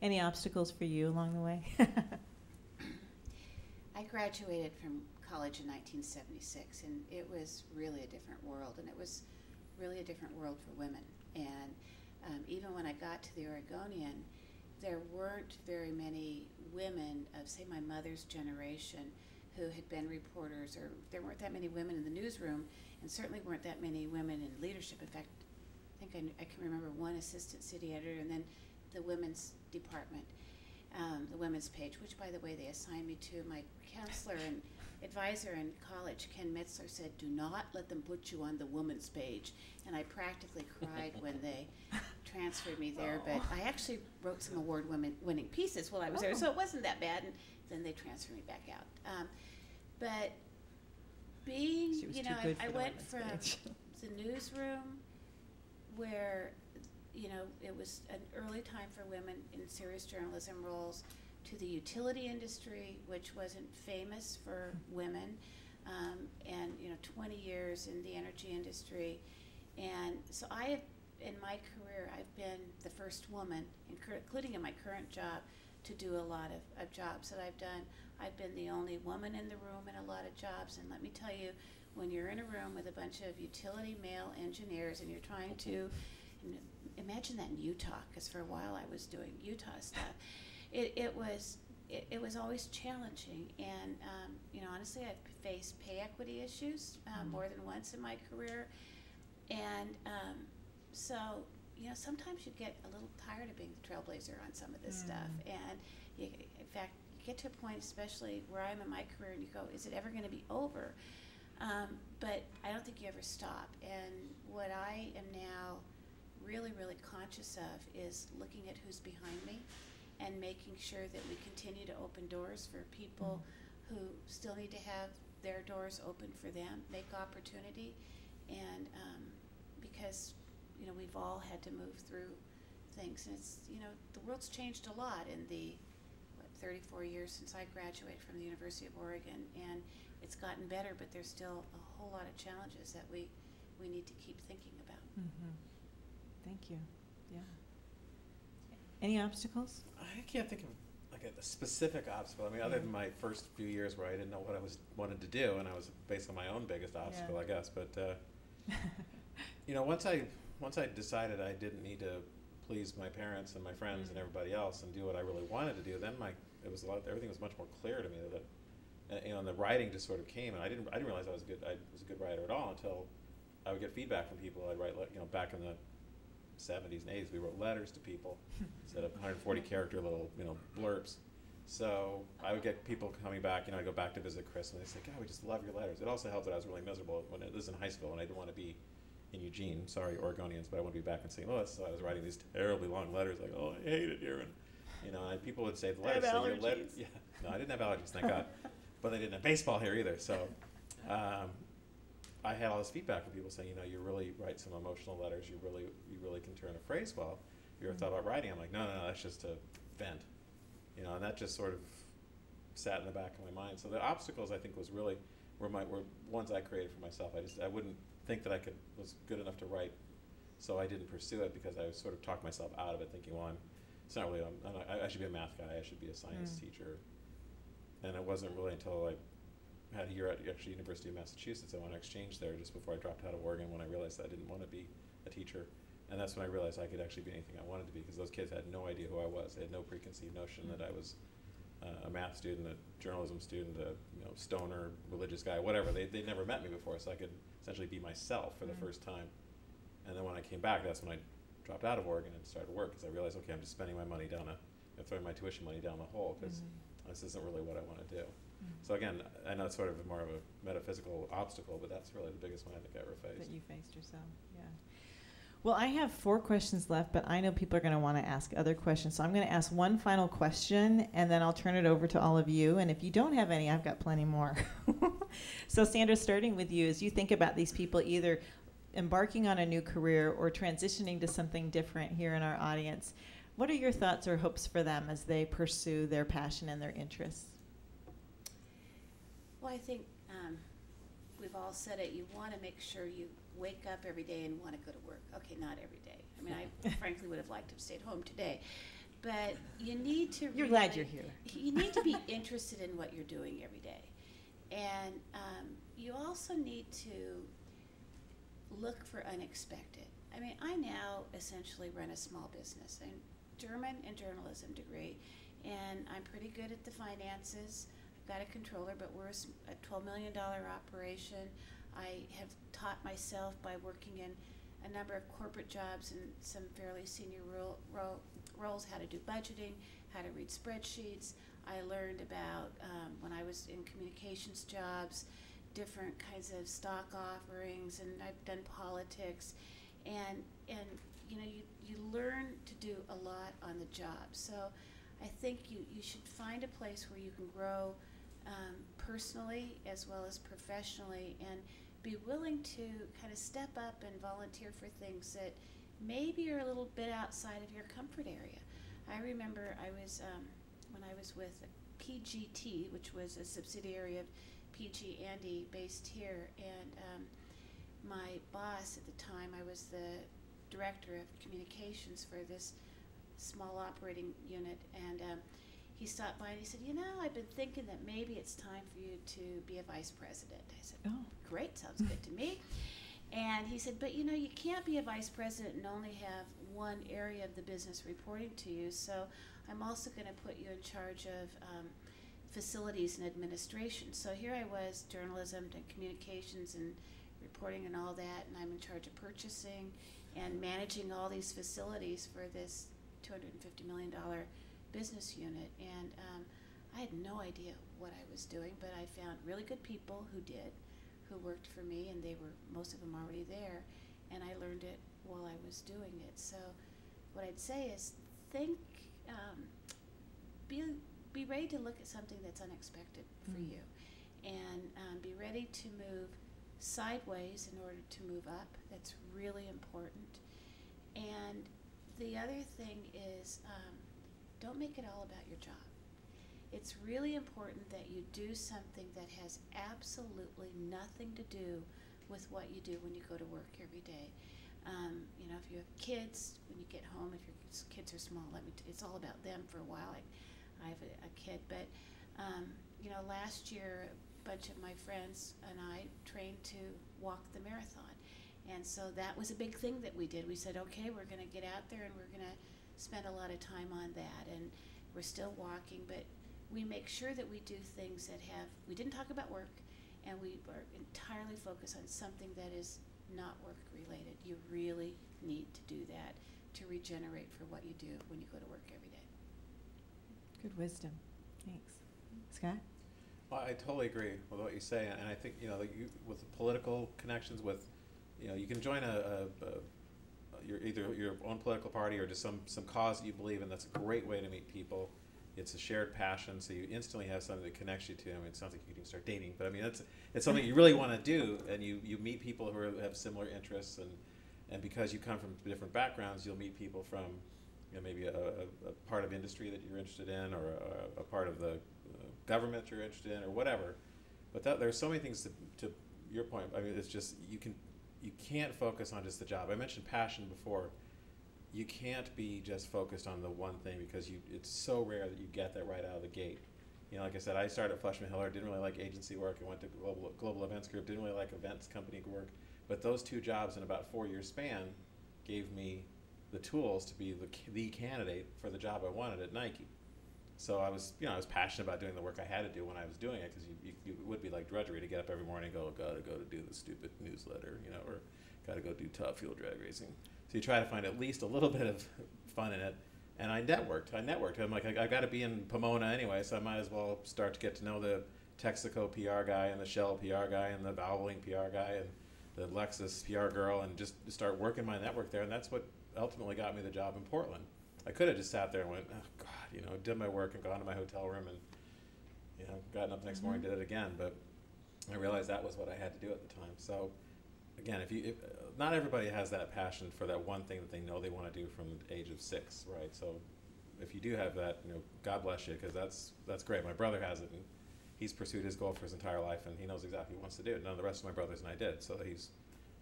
Any obstacles for you along the way? I graduated from college in 1976, and it was really a different world, and it was really a different world for women. And even when I got to the Oregonian, there weren't very many women of, say, my mother's generation who had been reporters, or there weren't that many women in the newsroom, and certainly weren't that many women in leadership. In fact, I think I can remember one assistant city editor, and then the women's department, the women's page, which, by the way, they assigned me to. My counselor and advisor in college, Ken Mitzler, said, "Do not let them put you on the women's page." And I practically cried when they transferred me there. But I actually wrote some award-winning pieces while I was there, so it wasn't that bad. And then they transferred me back out. But being, you know, I went from the newsroom, where, you know, it was an early time for women in serious journalism roles, to the utility industry, which wasn't famous for women, and 20 years in the energy industry. And so I have, in my career, I've been the first woman, including in my current job, to do a lot of jobs that I've done. I've been the only woman in the room in a lot of jobs, and let me tell you, when you're in a room with a bunch of utility male engineers and you're trying to, imagine that in Utah, because for a while I was doing Utah stuff, it was always challenging, and honestly, I've faced pay equity issues more than once in my career, and so sometimes you get a little tired of being the trailblazer on some of this stuff, and in fact, you get to a point, especially where I am in my career, and you go, is it ever going to be over? But I don't think you ever stop, and what I am now really, really conscious of is looking at who's behind me and making sure that we continue to open doors for people who still need to have their doors open for them, make opportunity, and because we've all had to move through things, and it's the world's changed a lot in the 34 years since I graduated from the University of Oregon, and it's gotten better, but there's still a whole lot of challenges that we need to keep thinking about. Thank you. Yeah. Any obstacles? I can't think of like a specific obstacle. I mean, other than my first few years where I didn't know what I wanted to do, and I was basically my own biggest obstacle, I guess. But once I decided I didn't need to please my parents and my friends and everybody else and do what I really wanted to do, then everything was much more clear to me that and the writing just sort of came, and I didn't realize I was a good writer at all until I would get feedback from people. I'd write, back in the 70s and 80s, we wrote letters to people instead of 140 character little blurbs. So I would get people coming back. I'd go back to visit Chris, and they'd say, "God, we just love your letters." It also helped that I was really miserable when I was in high school, and I didn't want to be in Eugene. Sorry, Oregonians, but I want to be back in St. Louis. So I was writing these terribly long letters, like, "Oh, I hate it here," and people would say the letters. I have allergies. Yeah, no, I didn't have allergies, thank God, but they didn't have baseball here either. So I had all this feedback from people saying, you really write some emotional letters. You really can turn a phrase well. You ever thought about writing? I'm like, no, that's just to vent, and that just sort of sat in the back of my mind. So the obstacles, I think, were ones I created for myself. I wouldn't think that was good enough to write, so I didn't pursue it because I sort of talked myself out of it, thinking, well, I should be a math guy. I should be a science teacher. And it wasn't really until I had a year at University of Massachusetts. I went on exchange there just before I dropped out of Oregon, when I realized I didn't want to be a teacher. And that's when I realized I could actually be anything I wanted to be, because those kids had no idea who I was. They had no preconceived notion that I was a math student, a journalism student, a stoner, religious guy, whatever. They'd never met me before, so I could essentially be myself for the first time. And then when I came back, that's when I dropped out of Oregon and started work, because I realized, okay, I'm just spending my money throwing my tuition money down the hole, because this isn't really what I want to do. So again, I know it's sort of more of a metaphysical obstacle, but that's really the biggest one I think I ever faced. That you faced yourself, yeah. Well, I have 4 questions left, but I know people are going to want to ask other questions. So I'm going to ask one final question, and then I'll turn it over to all of you. And if you don't have any, I've got plenty more. So Sandra, starting with you, as you think about these people either embarking on a new career or transitioning to something different here in our audience, what are your thoughts or hopes for them as they pursue their passion and their interests? Well, I think we've all said it. You want to make sure you wake up every day and want to go to work. Okay, not every day. I mean, I frankly would have liked to have stayed home today. But you need to You're glad you're here. You need to be interested in what you're doing every day. And you also need to look for unexpected. I mean, I now essentially run a small business. I'm German and journalism degree, and I'm pretty good at the finances. I've got a controller, but we're a $12 million operation. I have taught myself by working in a number of corporate jobs and some fairly senior roles how to do budgeting, how to read spreadsheets. I learned about, when I was in communications jobs, different kinds of stock offerings, and I've done politics. And you learn to do a lot on the job. So I think you should find a place where you can grow personally as well as professionally, and be willing to kind of step up and volunteer for things that maybe are a little bit outside of your comfort area. I remember I was, when I was with PGT, which was a subsidiary of PG Andy based here, and my boss at the time, I was the director of communications for this small operating unit, and he stopped by and he said, you know, I've been thinking that maybe it's time for you to be a vice president. I said, Oh. Great, sounds good to me. And he said, but you know, you can't be a vice president and only have one area of the business reporting to you, so I'm also going to put you in charge of facilities and administration. So here I was, journalism and communications and reporting and all that, and I'm in charge of purchasing and managing all these facilities for this $250 million business unit. And I had no idea what I was doing, but I found really good people who did, who worked for me, and they were, most of them already there, and I learned it while I was doing it. So what I'd say is think, be ready to look at something that's unexpected for you, and be ready to move sideways in order to move up. That's really important. And the other thing is, don't make it all about your job. It's really important that you do something that has absolutely nothing to do with what you do when you go to work every day. You know, if you have kids, when you get home, if your kids are small, it's all about them for a while. I have a kid, but you know, last year a bunch of my friends and I trained to walk the marathon, and so that was a big thing that we did. We said, okay, we're going to get out there and we're going to spend a lot of time on that, and we're still walking, but we make sure that we do things that we didn't talk about work, and we are entirely focused on something that is not work related. You really need to do that to regenerate for what you do when you go to work every day. Good wisdom. Thanks. Scott? Well, I totally agree with what you say, and I think, you know, with the political connections, with, you know, you can join either your own political party or just some cause that you believe in. That's a great way to meet people. It's a shared passion, so you instantly have something that connects you to. I mean, it sounds like you can even start dating, but I mean, it's something you really want to do, and you meet people who have similar interests, and because you come from different backgrounds, you'll meet people from, you know, maybe a part of industry that you're interested in, or a part of the government you're interested in, or whatever. But there's so many things to your point. I mean, it's just you can't focus on just the job. I mentioned passion before. You can't be just focused on the one thing, because it's so rare that you get that right out of the gate. You know, like I said, I started at Fleshman Hiller, didn't really like agency work. I went to global events group, didn't really like events company work. But those two jobs in about a 4-year span gave me the tools to be the candidate for the job I wanted at Nike. So I was passionate about doing the work I had to do when I was doing it, because it would be like drudgery to get up every morning and go, gotta go to do the stupid newsletter, you know, or gotta go do Top Fuel drag racing. So you try to find at least a little bit of fun in it. And I networked. I'm like, I got to be in Pomona anyway, so I might as well start to get to know the Texaco PR guy and the Shell PR guy and the Valvoline PR guy and the Lexus PR girl, and just start working my network there. And that's what ultimately got me the job in Portland. I could have just sat there and went, oh God, you know, did my work and gone to my hotel room and, you know, gotten up the next morning and did it again. But I realized that was what I had to do at the time. So again, if not everybody has that passion for that one thing that they know they want to do from the age of 6, right? So if you do have that, you know, God bless you, because that's great. My brother has it, and he's pursued his goal for his entire life, and he knows exactly what he wants to do. None of the rest of my brothers and I did, so he's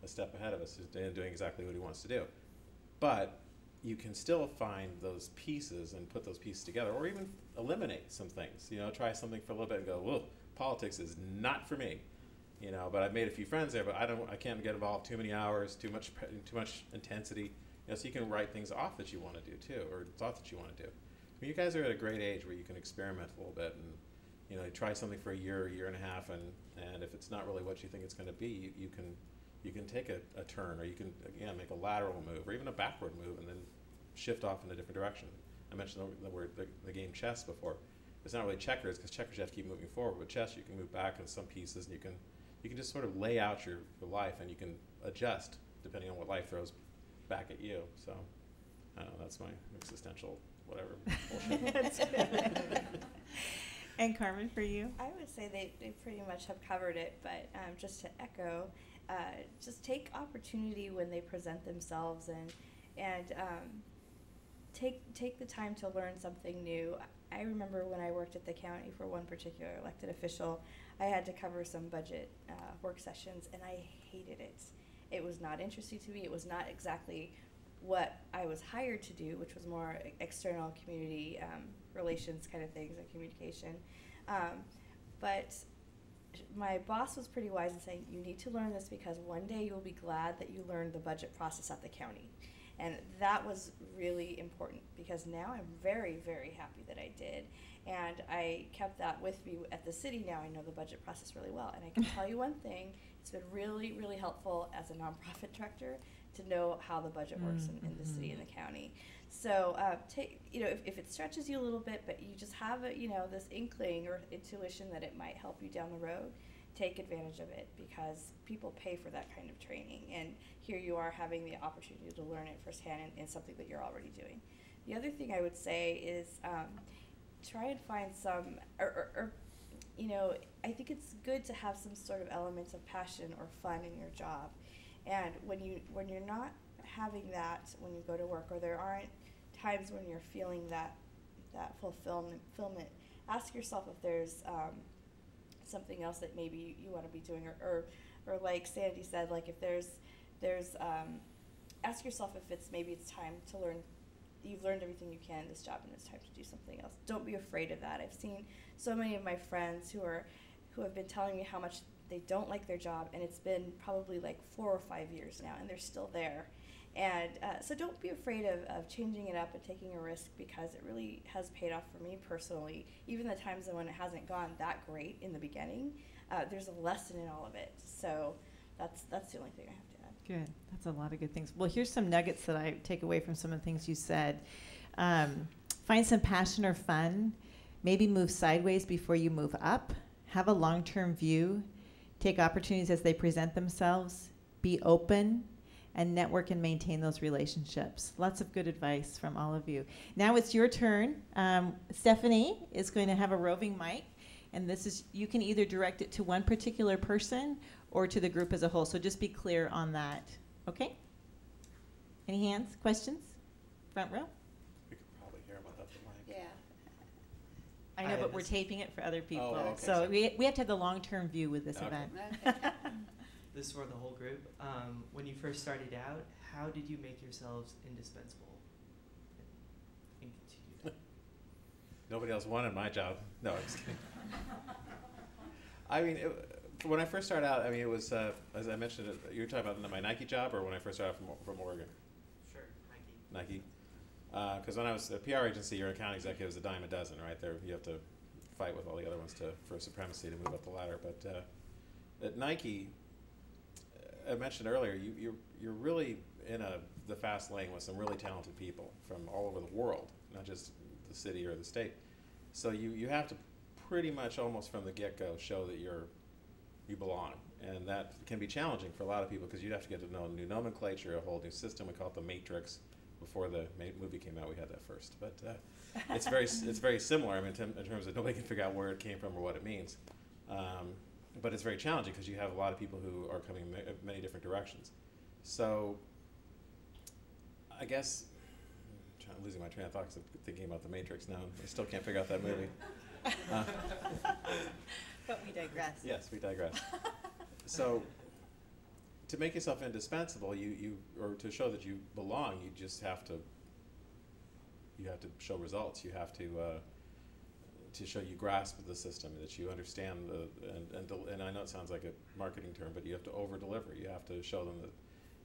a step ahead of us in doing exactly what he wants to do. But you can still find those pieces and put those pieces together, or even eliminate some things. You know, try something for a little bit and go, whoa, politics is not for me. You know, but I've made a few friends there, but I can't get involved too many hours, too much intensity. You know, so you can write things off that you want to do too, or thought that you want to do. I mean, you guys are at a great age where you can experiment a little bit, and you know, you try something for a year and a half, and if it's not really what you think it's going to be, you can take a turn, or you can again make a lateral move, or even a backward move, and then shift off in a different direction. I mentioned the game chess before. It's not really checkers, because checkers you have to keep moving forward. With chess, you can move back in some pieces, and you can just sort of lay out your life, and you can adjust depending on what life throws back at you. So, I don't know, that's my existential whatever bullshit. And Carmen, for you? I would say they pretty much have covered it, but just to echo, just take opportunity when they present themselves, and take the time to learn something new. I remember when I worked at the county for one particular elected official, I had to cover some budget work sessions, and I hated it. It was not interesting to me. It was not exactly what I was hired to do, which was more external community relations kind of things and communication. But my boss was pretty wise in saying, you need to learn this because one day you'll be glad that you learned the budget process at the county. And that was really important because now I'm very, very happy that I did. And I kept that with me at the city. Now I know the budget process really well. And I can tell you one thing, it's been really, really helpful as a nonprofit director to know how the budget works in the city and the county. So if it stretches you a little bit, but you just have this inkling or intuition that it might help you down the road, take advantage of it because people pay for that kind of training. And here you are having the opportunity to learn it firsthand in something that you're already doing. The other thing I would say is try and find some, I think it's good to have some sort of elements of passion or fun in your job. And when you're not having that when you go to work, or there aren't times when you're feeling that fulfillment, ask yourself if there's something else that maybe you want to be doing, or like Sandy said, like if there's ask yourself if it's time to learn. You've learned everything you can in this job, and it's time to do something else. Don't be afraid of that. I've seen so many of my friends who have been telling me how much they don't like their job, and it's been probably like 4 or 5 years now, and they're still there. And so don't be afraid of changing it up and taking a risk, because it really has paid off for me personally. Even the times when it hasn't gone that great in the beginning, there's a lesson in all of it. So that's the only thing I have to add. Good. That's a lot of good things. Well, here's some nuggets that I take away from some of the things you said. Find some passion or fun. Maybe move sideways before you move up. Have a long-term view. Take opportunities as they present themselves. Be open. And network and maintain those relationships. Lots of good advice from all of you. Now it's your turn. Stephanie is going to have a roving mic, and you can either direct it to one particular person or to the group as a whole. So just be clear on that. Okay? Any hands? Questions? Front row? We could probably hear them without the mic. Yeah. I know, but we're taping it for other people. okay, so sorry. we have to have the long-term view with this event. Okay. This is for the whole group. When you first started out, how did you make yourselves indispensable? And continue. Nobody else wanted my job. No, I'm just kidding. I mean, when I first started out, I mean, it was, as I mentioned, you were talking about my Nike job, or when I first started out from Oregon? Sure, Nike. Nike. Because when I was a PR agency, you're an account executive, is a dime a dozen, right? There, you have to fight with all the other ones for supremacy to move up the ladder. But at Nike, I mentioned earlier, you're really in the fast lane with some really talented people from all over the world, not just the city or the state. So you have to pretty much almost from the get-go show that you belong, and that can be challenging for a lot of people because you have to get to know new nomenclature, a whole new system. We call it the Matrix. Before the movie came out, we had that first, but it's very similar. I mean, in terms of nobody can figure out where it came from or what it means. But it's very challenging because you have a lot of people who are coming many different directions. So I guess I'm losing my train of thought because I'm thinking about the Matrix now. I still can't figure out that movie. But we digress. Yes, we digress. So to make yourself indispensable, or to show that you belong, you just have to show results. You have to show you grasp the system, that you understand and I know it sounds like a marketing term, but you have to over-deliver. You have to show them that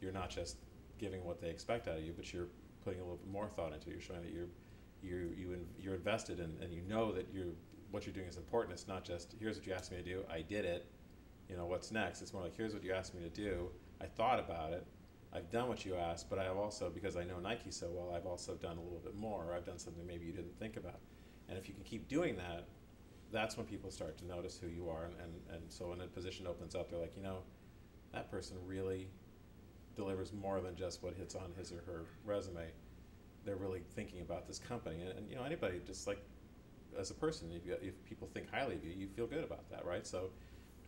you're not just giving what they expect out of you, but you're putting a little bit more thought into it. You're showing that you're invested in, and you know that what you're doing is important. It's not just, here's what you asked me to do, I did it, what's next? It's more like, here's what you asked me to do, I thought about it, I've done what you asked, but I have also, because I know Nike so well, I've also done a little bit more, or I've done something maybe you didn't think about. And if you can keep doing that, that's when people start to notice who you are. And so when a position opens up, they're like, that person really delivers more than just what hits on his or her resume. They're really thinking about this company. And anybody, just like as a person, if people think highly of you, you feel good about that, right? So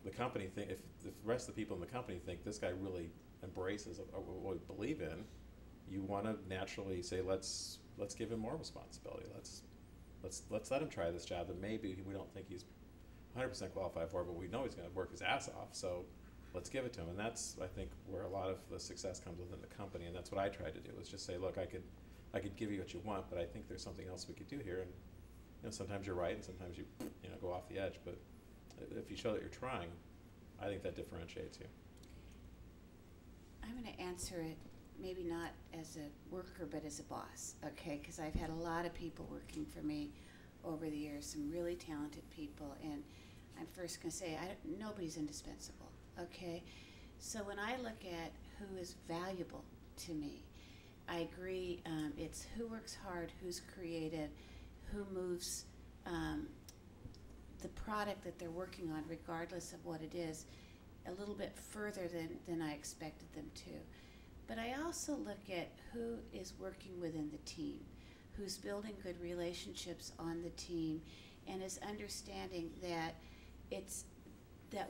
the company if the rest of the people in the company think this guy really embraces what we believe in, you want to naturally say, let's give him more responsibility. Let's let's let him try this job that maybe we don't think he's 100% qualified for, but we know he's going to work his ass off. So let's give it to him. And that's, I think, where a lot of the success comes within the company. And that's what I tried to do, is just say, look, I could give you what you want, but I think there's something else we could do here. And sometimes you're right, and sometimes you go off the edge. But if you show that you're trying, I think that differentiates you. I'm going to answer it maybe not as a worker, but as a boss, okay? Because I've had a lot of people working for me over the years, some really talented people, and I'm first going to say nobody's indispensable, okay? So when I look at who is valuable to me, I agree, it's who works hard, who's creative, who moves the product that they're working on, regardless of what it is, a little bit further than I expected them to. But I also look at who is working within the team, who's building good relationships on the team, and is understanding that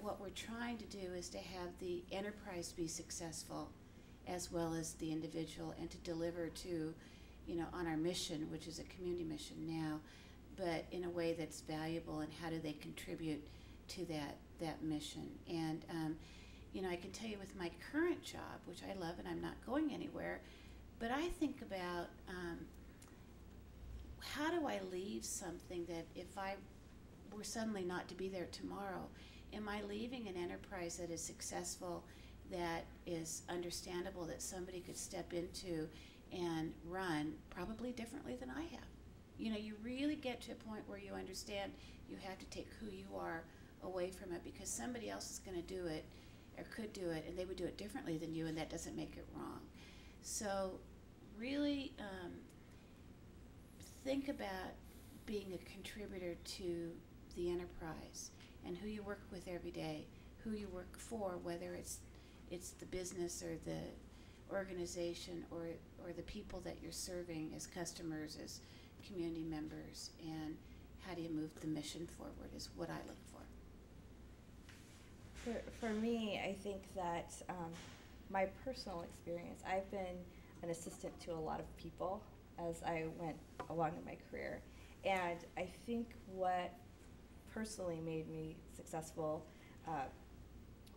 what we're trying to do is to have the enterprise be successful as well as the individual, and to deliver to, on our mission, which is a community mission now, but in a way that's valuable, and how do they contribute to that mission. And I can tell you with my current job, which I love and I'm not going anywhere, but I think about how do I leave something that if I were suddenly not to be there tomorrow, am I leaving an enterprise that is successful, that is understandable, that somebody could step into and run probably differently than I have? You really get to a point where you understand you have to take who you are away from it, because somebody else is going to do it or could do it, and they would do it differently than you, and that doesn't make it wrong. So really think about being a contributor to the enterprise, and who you work with every day, who you work for, whether it's the business or the organization or the people that you're serving as customers, as community members, and how do you move the mission forward is what I look for. For me, I think that my personal experience, I've been an assistant to a lot of people as I went along in my career. And I think what personally made me successful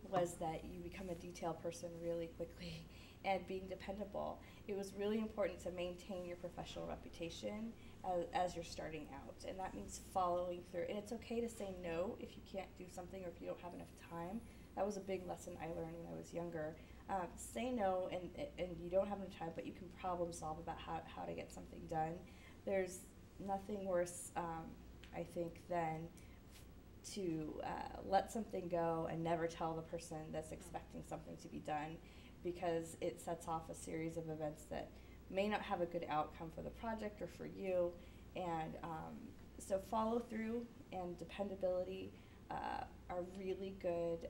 was that you become a detail person really quickly and being dependable. It was really important to maintain your professional reputation as you're starting out, and that means following through. And it's okay to say no if you can't do something or if you don't have enough time. That was a big lesson I learned when I was younger. Say no, and you don't have enough time, but you can problem solve about how to get something done. There's nothing worse, I think, than to let something go and never tell the person that's expecting something to be done, because it sets off a series of events that may not have a good outcome for the project or for you. And so follow through and dependability are really good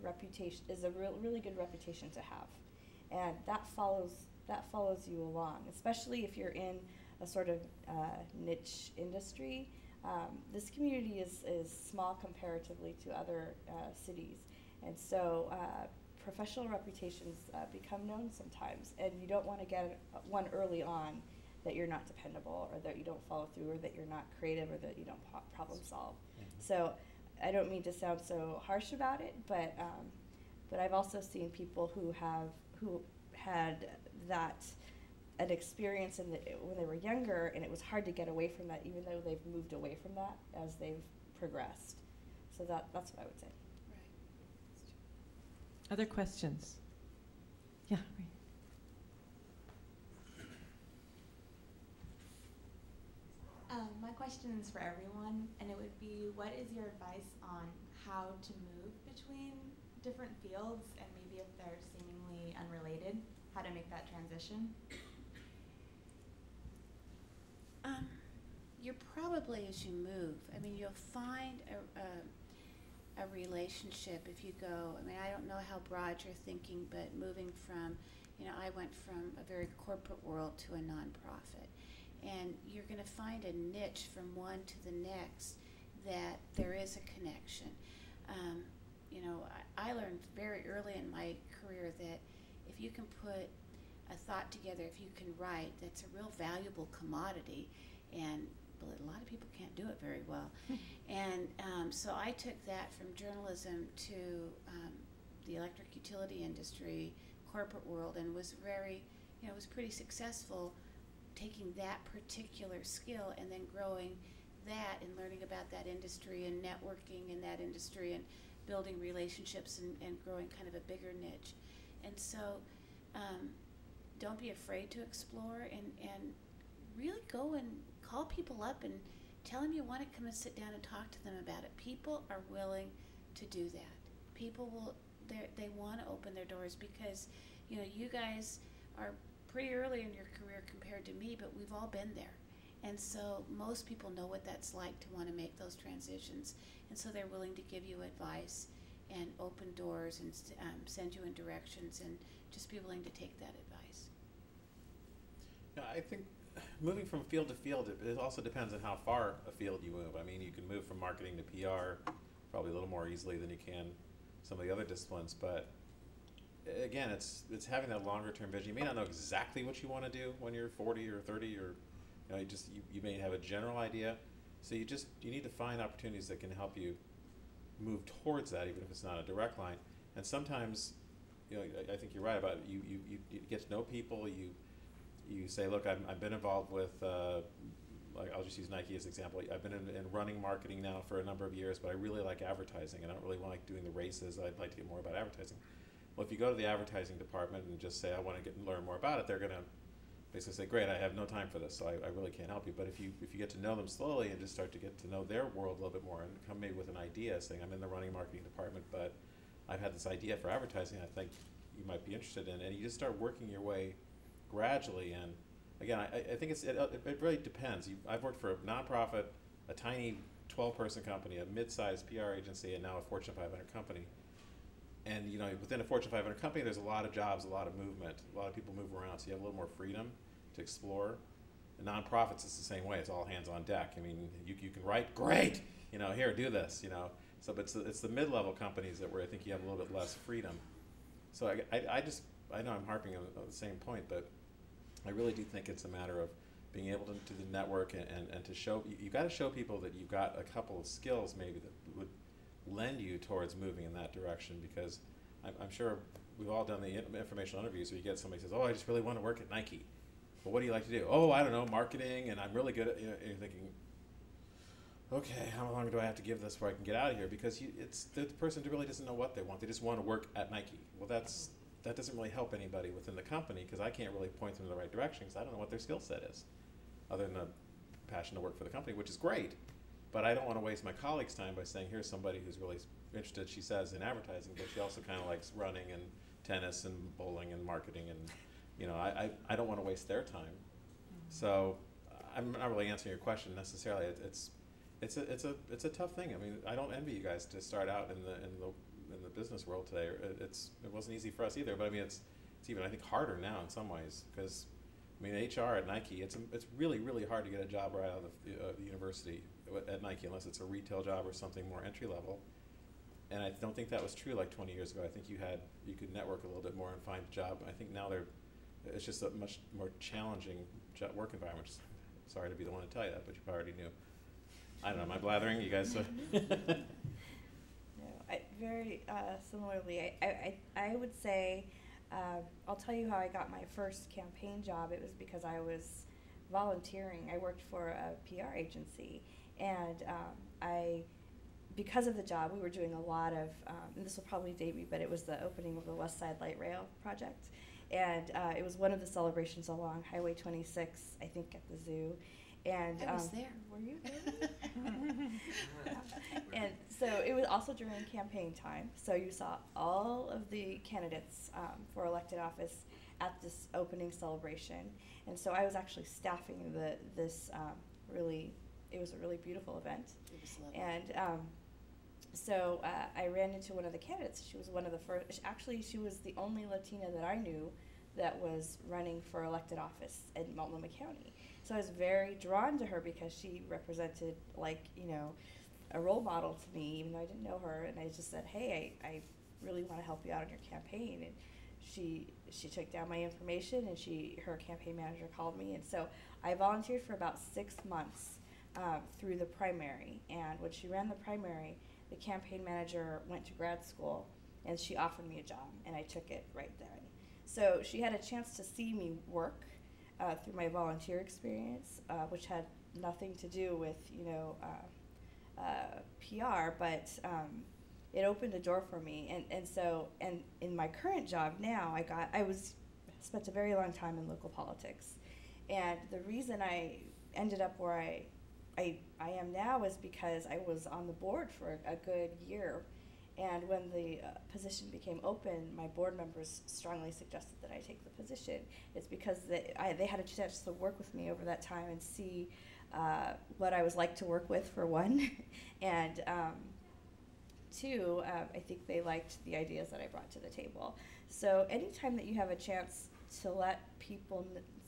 reputation, is a really good reputation to have, and that follows you along, especially if you're in a sort of niche industry. This community is small comparatively to other cities, and so professional reputations become known sometimes, and you don't want to get one early on that you're not dependable, or that you don't follow through, or that you're not creative, or that you don't problem solve. Mm-hmm. So I don't mean to sound so harsh about it, but I've also seen people who had an experience when they were younger, and it was hard to get away from that, even though they've moved away from that as they've progressed. So that's what I would say. Other questions? Yeah. My question is for everyone, and it would be, what is your advice on how to move between different fields, and maybe if they're seemingly unrelated, how to make that transition? You're probably, as you move, you'll find a relationship if you go. I don't know how broad you're thinking, but moving from, I went from a very corporate world to a nonprofit. And you're going to find a niche from one to the next that there is a connection. I learned very early in my career that if you can put a thought together, if you can write, that's a real valuable commodity. And a lot of people can't do it very well. And so I took that from journalism to the electric utility industry, corporate world, and was very, was pretty successful taking that particular skill and then growing that and learning about that industry and networking in that industry and building relationships and growing kind of a bigger niche. And so don't be afraid to explore and really go and call people up and tell them you want to come and sit down and talk to them about it. People are willing to do that. People will, they want to open their doors because, you guys are pretty early in your career compared to me, but we've all been there. And so most people know what that's like to want to make those transitions. And so they're willing to give you advice and open doors and send you in directions and just be willing to take that advice. Yeah, I think moving from field to field, it also depends on how far afield you move. I mean, you can move from marketing to PR probably a little more easily than you can some of the other disciplines, but again, it's having that longer term vision. You may not know exactly what you want to do when you're 40 or 30 or you may have a general idea. So you need to find opportunities that can help you move towards that, even if it's not a direct line. And sometimes, I think you're right about it. You get to know people. You say, look, I've been involved with, like I'll just use Nike as an example. I've been in running marketing now for a number of years, but I really like advertising. I don't really like doing the races. I'd like to get more about advertising. Well, if you go to the advertising department and just say, I want to learn more about it, they're going to basically say, great, I have no time for this, so I really can't help you. But if you get to know them slowly and just start to get to know their world a little bit more and come maybe with an idea saying, I'm in the running marketing department, but I've had this idea for advertising I think you might be interested in, and you just start working your way gradually. And again, I think it really depends. I've worked for a nonprofit, a tiny 12-person company, a mid-sized PR agency, and now a Fortune 500 company. And within a Fortune 500 company, there's a lot of jobs, a lot of movement, a lot of people move around, so you have a little more freedom to explore. And nonprofits, it's the same way. It's all hands on deck. I mean, you can write, great, here, do this, So, but it's the mid-level companies where I think you have a little bit less freedom. So I know I'm harping on the same point, but I really do think it's a matter of being able to the network and to show, you got to show people that you've got a couple of skills maybe that would lend you towards moving in that direction, because I'm sure we've all done the informational interviews where you get somebody who says, oh, I just really want to work at Nike. Well, what do you like to do? Oh, I don't know, marketing, and I'm really good at, and you're thinking, okay, how long do I have to give this before I can get out of here? Because it's the person really doesn't know what they want. They just want to work at Nike. Well, that doesn't really help anybody within the company, because I can't really point them in the right direction because I don't know what their skill set is, other than a passion to work for the company, which is great. But I don't want to waste my colleagues' time by saying, here's somebody who's really interested, she says, in advertising, but she also kind of likes running and tennis and bowling and marketing, and I don't want to waste their time. So I'm not really answering your question necessarily. It's a tough thing. I mean, I don't envy you guys to start out in the business world today. It wasn't easy for us either. But I mean, it's even, I think, harder now in some ways, because I mean, HR at Nike, it's really, really hard to get a job right out of the university at Nike, unless it's a retail job or something more entry level. And I don't think that was true like 20 years ago. I think you could network a little bit more and find a job. I think now it's just a much more challenging work environment. Sorry to be the one to tell you that, but you probably already knew. I don't know, am I blathering? You guys? No, very similarly, I would say, I'll tell you how I got my first campaign job. It was because I was volunteering. I worked for a PR agency, and because of the job, we were doing a lot of, and this will probably date me, but it was the opening of the West Side Light Rail project. And it was one of the celebrations along Highway 26, I think at the zoo. And I was there. Were you there? And so it was also during campaign time. So you saw all of the candidates for elected office at this opening celebration. And so I was actually staffing this it was a really beautiful event. It was lovely. And so I ran into one of the candidates. She was one of the first. Actually, she was the only Latina that I knew that was running for elected office in Multnomah County. So I was very drawn to her because she represented, a role model to me, even though I didn't know her. And I just said, hey, I really want to help you out on your campaign. And she took down my information, and her campaign manager called me. And so I volunteered for about 6 months through the primary. And when she ran the primary, the campaign manager went to grad school, and she offered me a job, and I took it right then. So she had a chance to see me work through my volunteer experience, which had nothing to do with, PR, but it opened a door for me. And in my current job now, spent a very long time in local politics. And the reason I ended up where I am now is because I was on the board for a good year. And when the position became open, my board members strongly suggested that I take the position. It's because they had a chance to work with me over that time and see what I was like to work with, for one. And two, I think they liked the ideas that I brought to the table. So anytime that you have a chance to let people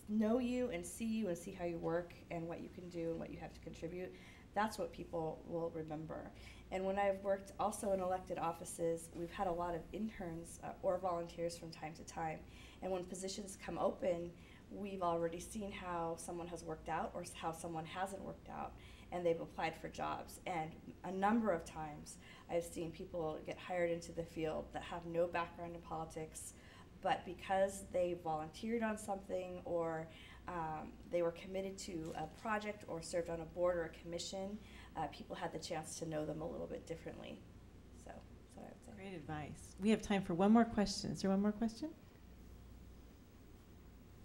know you and see how you work and what you can do and what you have to contribute, that's what people will remember. And when I've worked also in elected offices, we've had a lot of interns or volunteers from time to time. And when positions come open, we've already seen how someone has worked out or how someone hasn't worked out, and they've applied for jobs. And a number of times I've seen people get hired into the field that have no background in politics, but because they volunteered on something or they were committed to a project or served on a board or a commission, people had the chance to know them a little bit differently. So that's what I would say. Great advice. We have time for one more question. Is there one more question?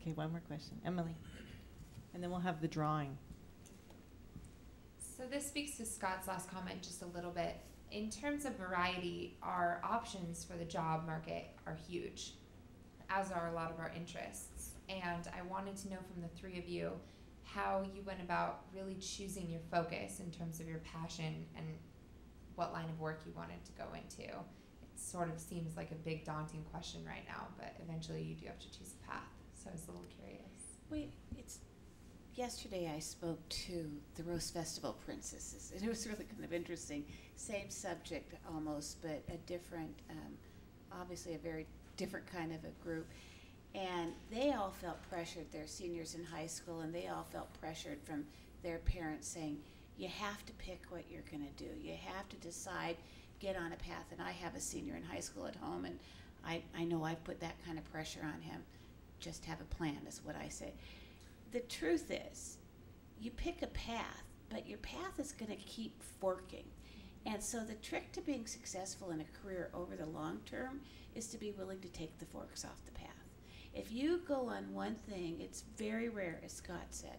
Okay, one more question. Emily. And then we'll have the drawing. So this speaks to Scott's last comment just a little bit. In terms of variety, our options for the job market are huge, as are a lot of our interests. And I wanted to know from the three of you how you went about really choosing your focus in terms of your passion and what line of work you wanted to go into. It sort of seems like a big daunting question right now, but eventually you do have to choose a path. So I was a little curious. Yesterday I spoke to the Rose Festival princesses, and it was really kind of interesting. Same subject almost, but a different, obviously a very different kind of a group. And they all felt pressured. They're seniors in high school, and they all felt pressured from their parents saying, you have to pick what you're going to do. You have to decide, get on a path. And I have a senior in high school at home, and I know I've put that kind of pressure on him. Just have a plan is what I say. The truth is, you pick a path, but your path is going to keep forking. And so the trick to being successful in a career over the long term is to be willing to take the forks off the path. If you go on one thing, it's very rare, as Scott said.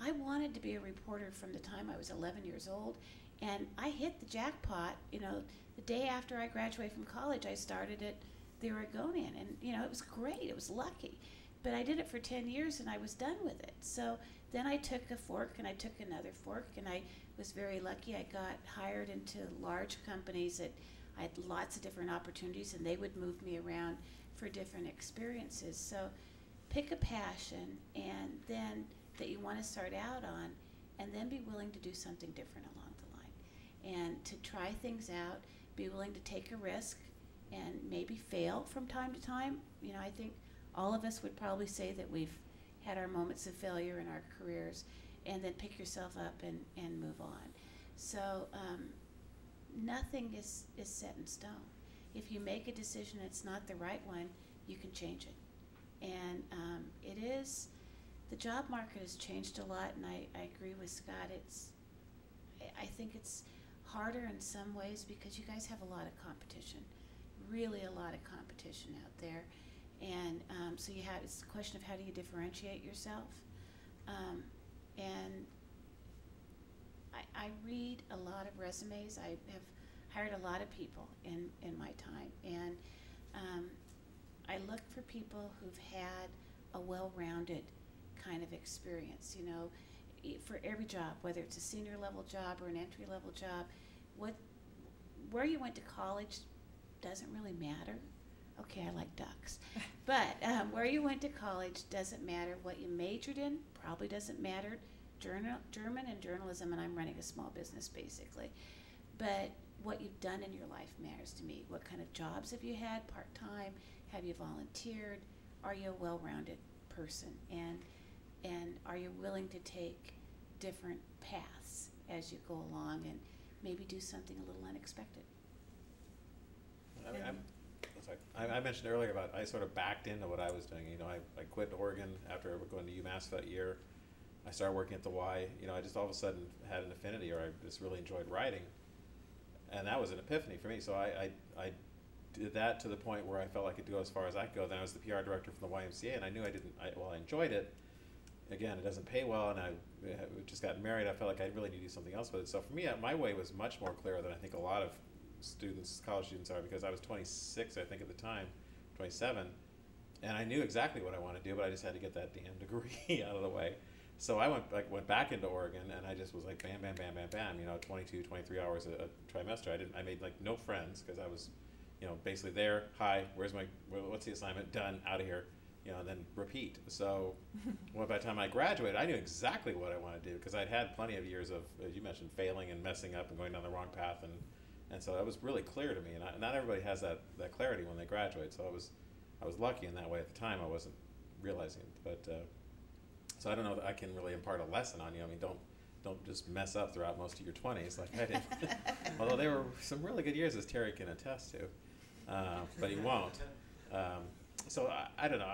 I wanted to be a reporter from the time I was 11 years old, and I hit the jackpot. The day after I graduated from college, I started at the Oregonian, and it was great. It was lucky. But I did it for 10 years, and I was done with it. So then I took a fork, and I took another fork, and I was very lucky. I got hired into large companies that I had lots of different opportunities, and they would move me around for different experiences. So pick a passion and then that you want to start out on, and then be willing to do something different along the line. And to try things out, be willing to take a risk and maybe fail from time to time. I think all of us would probably say that we've had our moments of failure in our careers, and then pick yourself up and move on. So nothing is set in stone. If you make a decision it's not the right one, you can change it. And the job market has changed a lot, and I agree with Scott. I think it's harder in some ways because you guys have a lot of competition, really a lot of competition out there. And so it's a question of how do you differentiate yourself. And I read a lot of resumes. I have hired a lot of people in my time, and I look for people who've had a well-rounded kind of experience. For every job, whether it's a senior level job or an entry level job, where you went to college doesn't really matter. Okay, I like ducks. But where you went to college doesn't matter. What you majored in probably doesn't matter. German and journalism, and I'm running a small business basically. But what you've done in your life matters to me. What kind of jobs have you had part-time? Have you volunteered? Are you a well-rounded person? And are you willing to take different paths as you go along and maybe do something a little unexpected. I mentioned earlier about I sort of backed into what I was doing. You know, I quit Oregon after going to UMass that year. I started working at the Y. You know, I just all of a sudden had an affinity, or I just really enjoyed writing, and that was an epiphany for me. So I did that to the point where I felt like I could go as far as I could go. Then I was the PR director for the YMCA, and I knew I enjoyed it. Again, it doesn't pay well, and I just got married. I felt like I really need to do something else with it. So for me, my way was much more clear than I think a lot of students, college students are, because I was 26, I think at the time, 27, and I knew exactly what I wanted to do, but I just had to get that damn degree out of the way. So I went back into Oregon, and I just was like bam, bam, bam, bam, bam. You know, 22, 23 hours a trimester. I made like no friends because I was, you know, basically there. Hi, what's the assignment? Done. Out of here. You know, and then repeat. So, well, by the time I graduated, I knew exactly what I wanted to do because I'd had plenty of years of, as you mentioned, failing and messing up and going down the wrong path, and so that was really clear to me. And not everybody has that clarity when they graduate. So I was lucky in that way. At the time, I wasn't realizing it, but. So I don't know that I can really impart a lesson on you. I mean, don't just mess up throughout most of your 20s like I did. Although they were some really good years, as Terry can attest to, but he won't. So I don't know.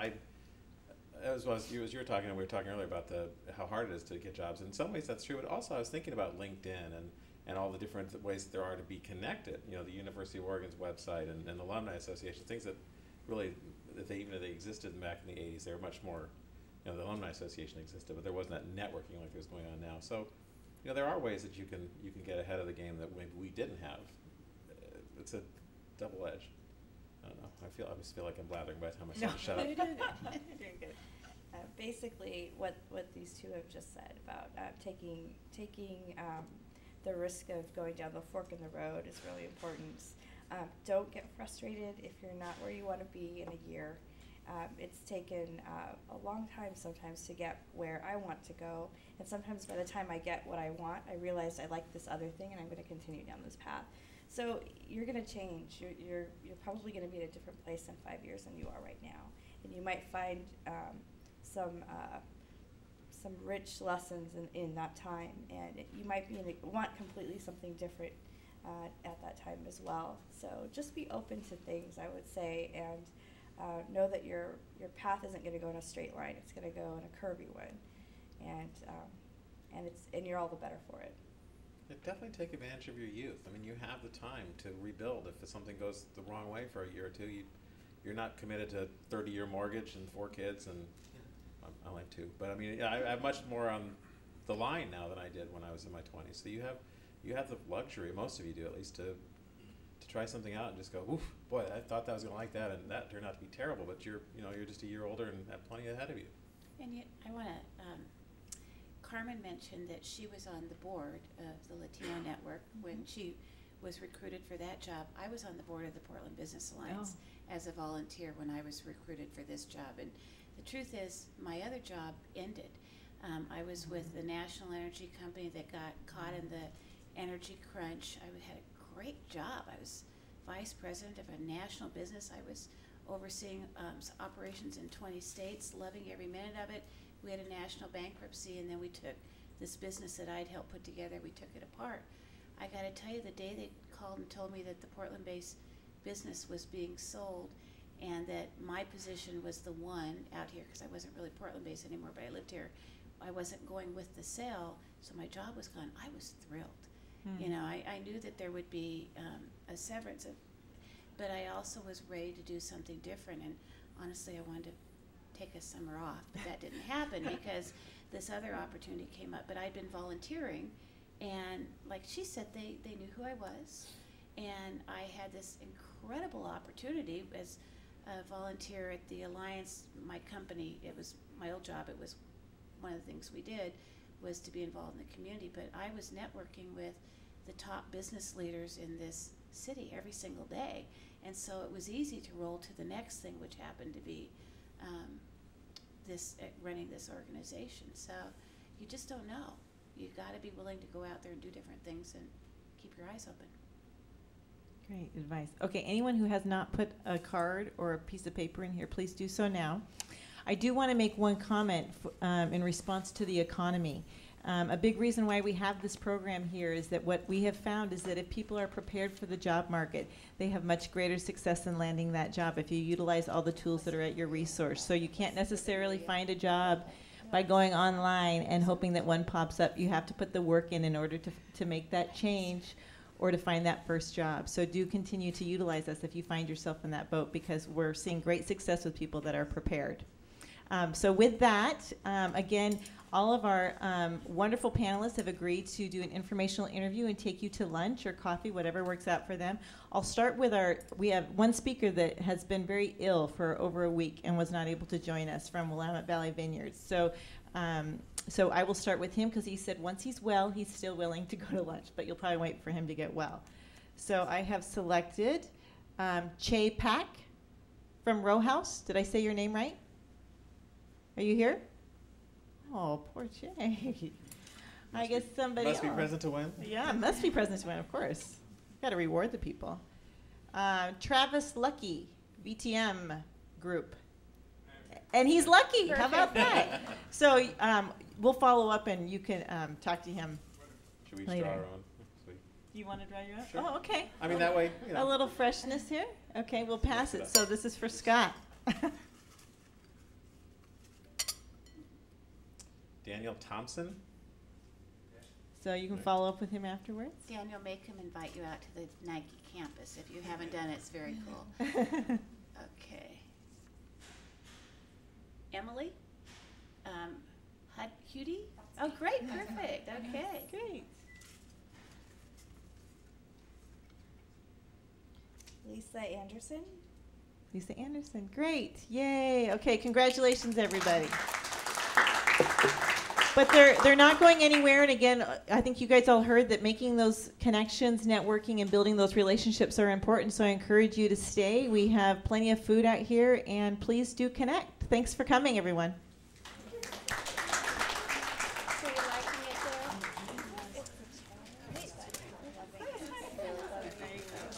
As you were talking, and we were talking earlier about how hard it is to get jobs. In some ways, that's true. But also, I was thinking about LinkedIn and all the different ways that there are to be connected. You know, the University of Oregon's website and the Alumni Association, things that really, even if they existed back in the 80s, they were much more. You know, the Alumni Association existed, but there wasn't that networking like there's going on now. So, you know, there are ways that you can get ahead of the game that maybe we didn't have. It's a double edge. I don't know. I just feel like I'm blathering by the time I start to shut up. You're doing good. You're doing good. Basically, what these two have just said about taking the risk of going down the fork in the road is really important. Don't get frustrated if you're not where you want to be in a year. It's taken a long time sometimes to get where I want to go, and sometimes by the time I get what I want, I realize I like this other thing, and I'm going to continue down this path. So you're going to change. You're probably going to be at a different place in 5 years than you are right now, and you might find some rich lessons in that time, and you might want completely something different at that time as well. So just be open to things, I would say, and know that your path isn't going to go in a straight line. It's going to go in a curvy one, and you're all the better for it. Definitely take advantage of your youth. I mean, you have the time to rebuild. If something goes the wrong way for a year or two, you're not committed to a 30-year mortgage and 4 kids, and I only have 2. But I mean, I have much more on the line now than I did when I was in my 20s. So you have the luxury, most of you do at least, to try something out and just go, oof, boy, I thought that was going to like that, and that turned out to be terrible. But you're just a year older and have plenty ahead of you. And yet, I want to. Carmen mentioned that she was on the board of the Latino Network when she was recruited for that job. I was on the board of the Portland Business Alliance as a volunteer when I was recruited for this job. And the truth is, my other job ended. I was with the national energy company that got caught in the energy crunch. I had a great job. I was vice president of a national business. I was overseeing operations in 20 states, loving every minute of it. We had a national bankruptcy, and then we took this business that I'd helped put together, we took it apart. I got to tell you, the day they called and told me that the Portland-based business was being sold and that my position was the one out here, because I wasn't really Portland-based anymore, but I lived here, I wasn't going with the sale, so my job was gone. I was thrilled. You know, I knew that there would be a severance, but I also was ready to do something different, and honestly, I wanted to take a summer off, but that didn't happen because this other opportunity came up. But I'd been volunteering, and like she said, they knew who I was, and I had this incredible opportunity as a volunteer at the Alliance, my company. It was my old job. It was one of the things we did was to be involved in the community, but I was networking with the top business leaders in this city every single day, and so it was easy to roll to the next thing, which happened to be running this organization. So you just don't know. You've got to be willing to go out there and do different things and keep your eyes open. Great advice. Okay, anyone who has not put a card or a piece of paper in here, please do so now. I do want to make one comment in response to the economy. A big reason why we have this program here is that what we have found is that if people are prepared for the job market, they have much greater success in landing that job if you utilize all the tools that are at your resource. So you can't necessarily find a job by going online and hoping that one pops up. You have to put the work in order to make that change or to find that first job. So do continue to utilize us if you find yourself in that boat, because we're seeing great success with people that are prepared. So with that, again, all of our wonderful panelists have agreed to do an informational interview and take you to lunch or coffee, whatever works out for them. I'll start with we have one speaker that has been very ill for over a week and was not able to join us from Willamette Valley Vineyards. So I will start with him because he said once he's well, he's still willing to go to lunch, but you'll probably wait for him to get well. So I have selected Che Pak from Row House. Did I say your name right? Are you here? Oh, poor Che. I guess somebody Must be else. present to win? Yeah, must be present to win, of course. Got to reward the people. Travis Lucky, VTM group. And he's lucky. How about that? So we'll follow up and you can talk to him Should we later. draw our own? Sweet. You want to draw your own? Sure. Oh, okay. I mean, that way, you know. A little freshness here? Okay, we'll pass it. So this is for Scott. Daniel Thompson. So you can follow up with him afterwards? Daniel, make him invite you out to the Nike campus. If you haven't done it, it's very cool. Okay. Emily? Huddy? Oh, great, perfect. Okay. Great. Lisa Anderson. Lisa Anderson, great, yay. Okay, congratulations, everybody. But they're not going anywhere, and again, I think you guys all heard that making those connections, networking, and building those relationships are important, so I encourage you to stay. We have plenty of food out here, and please do connect. Thanks for coming, everyone.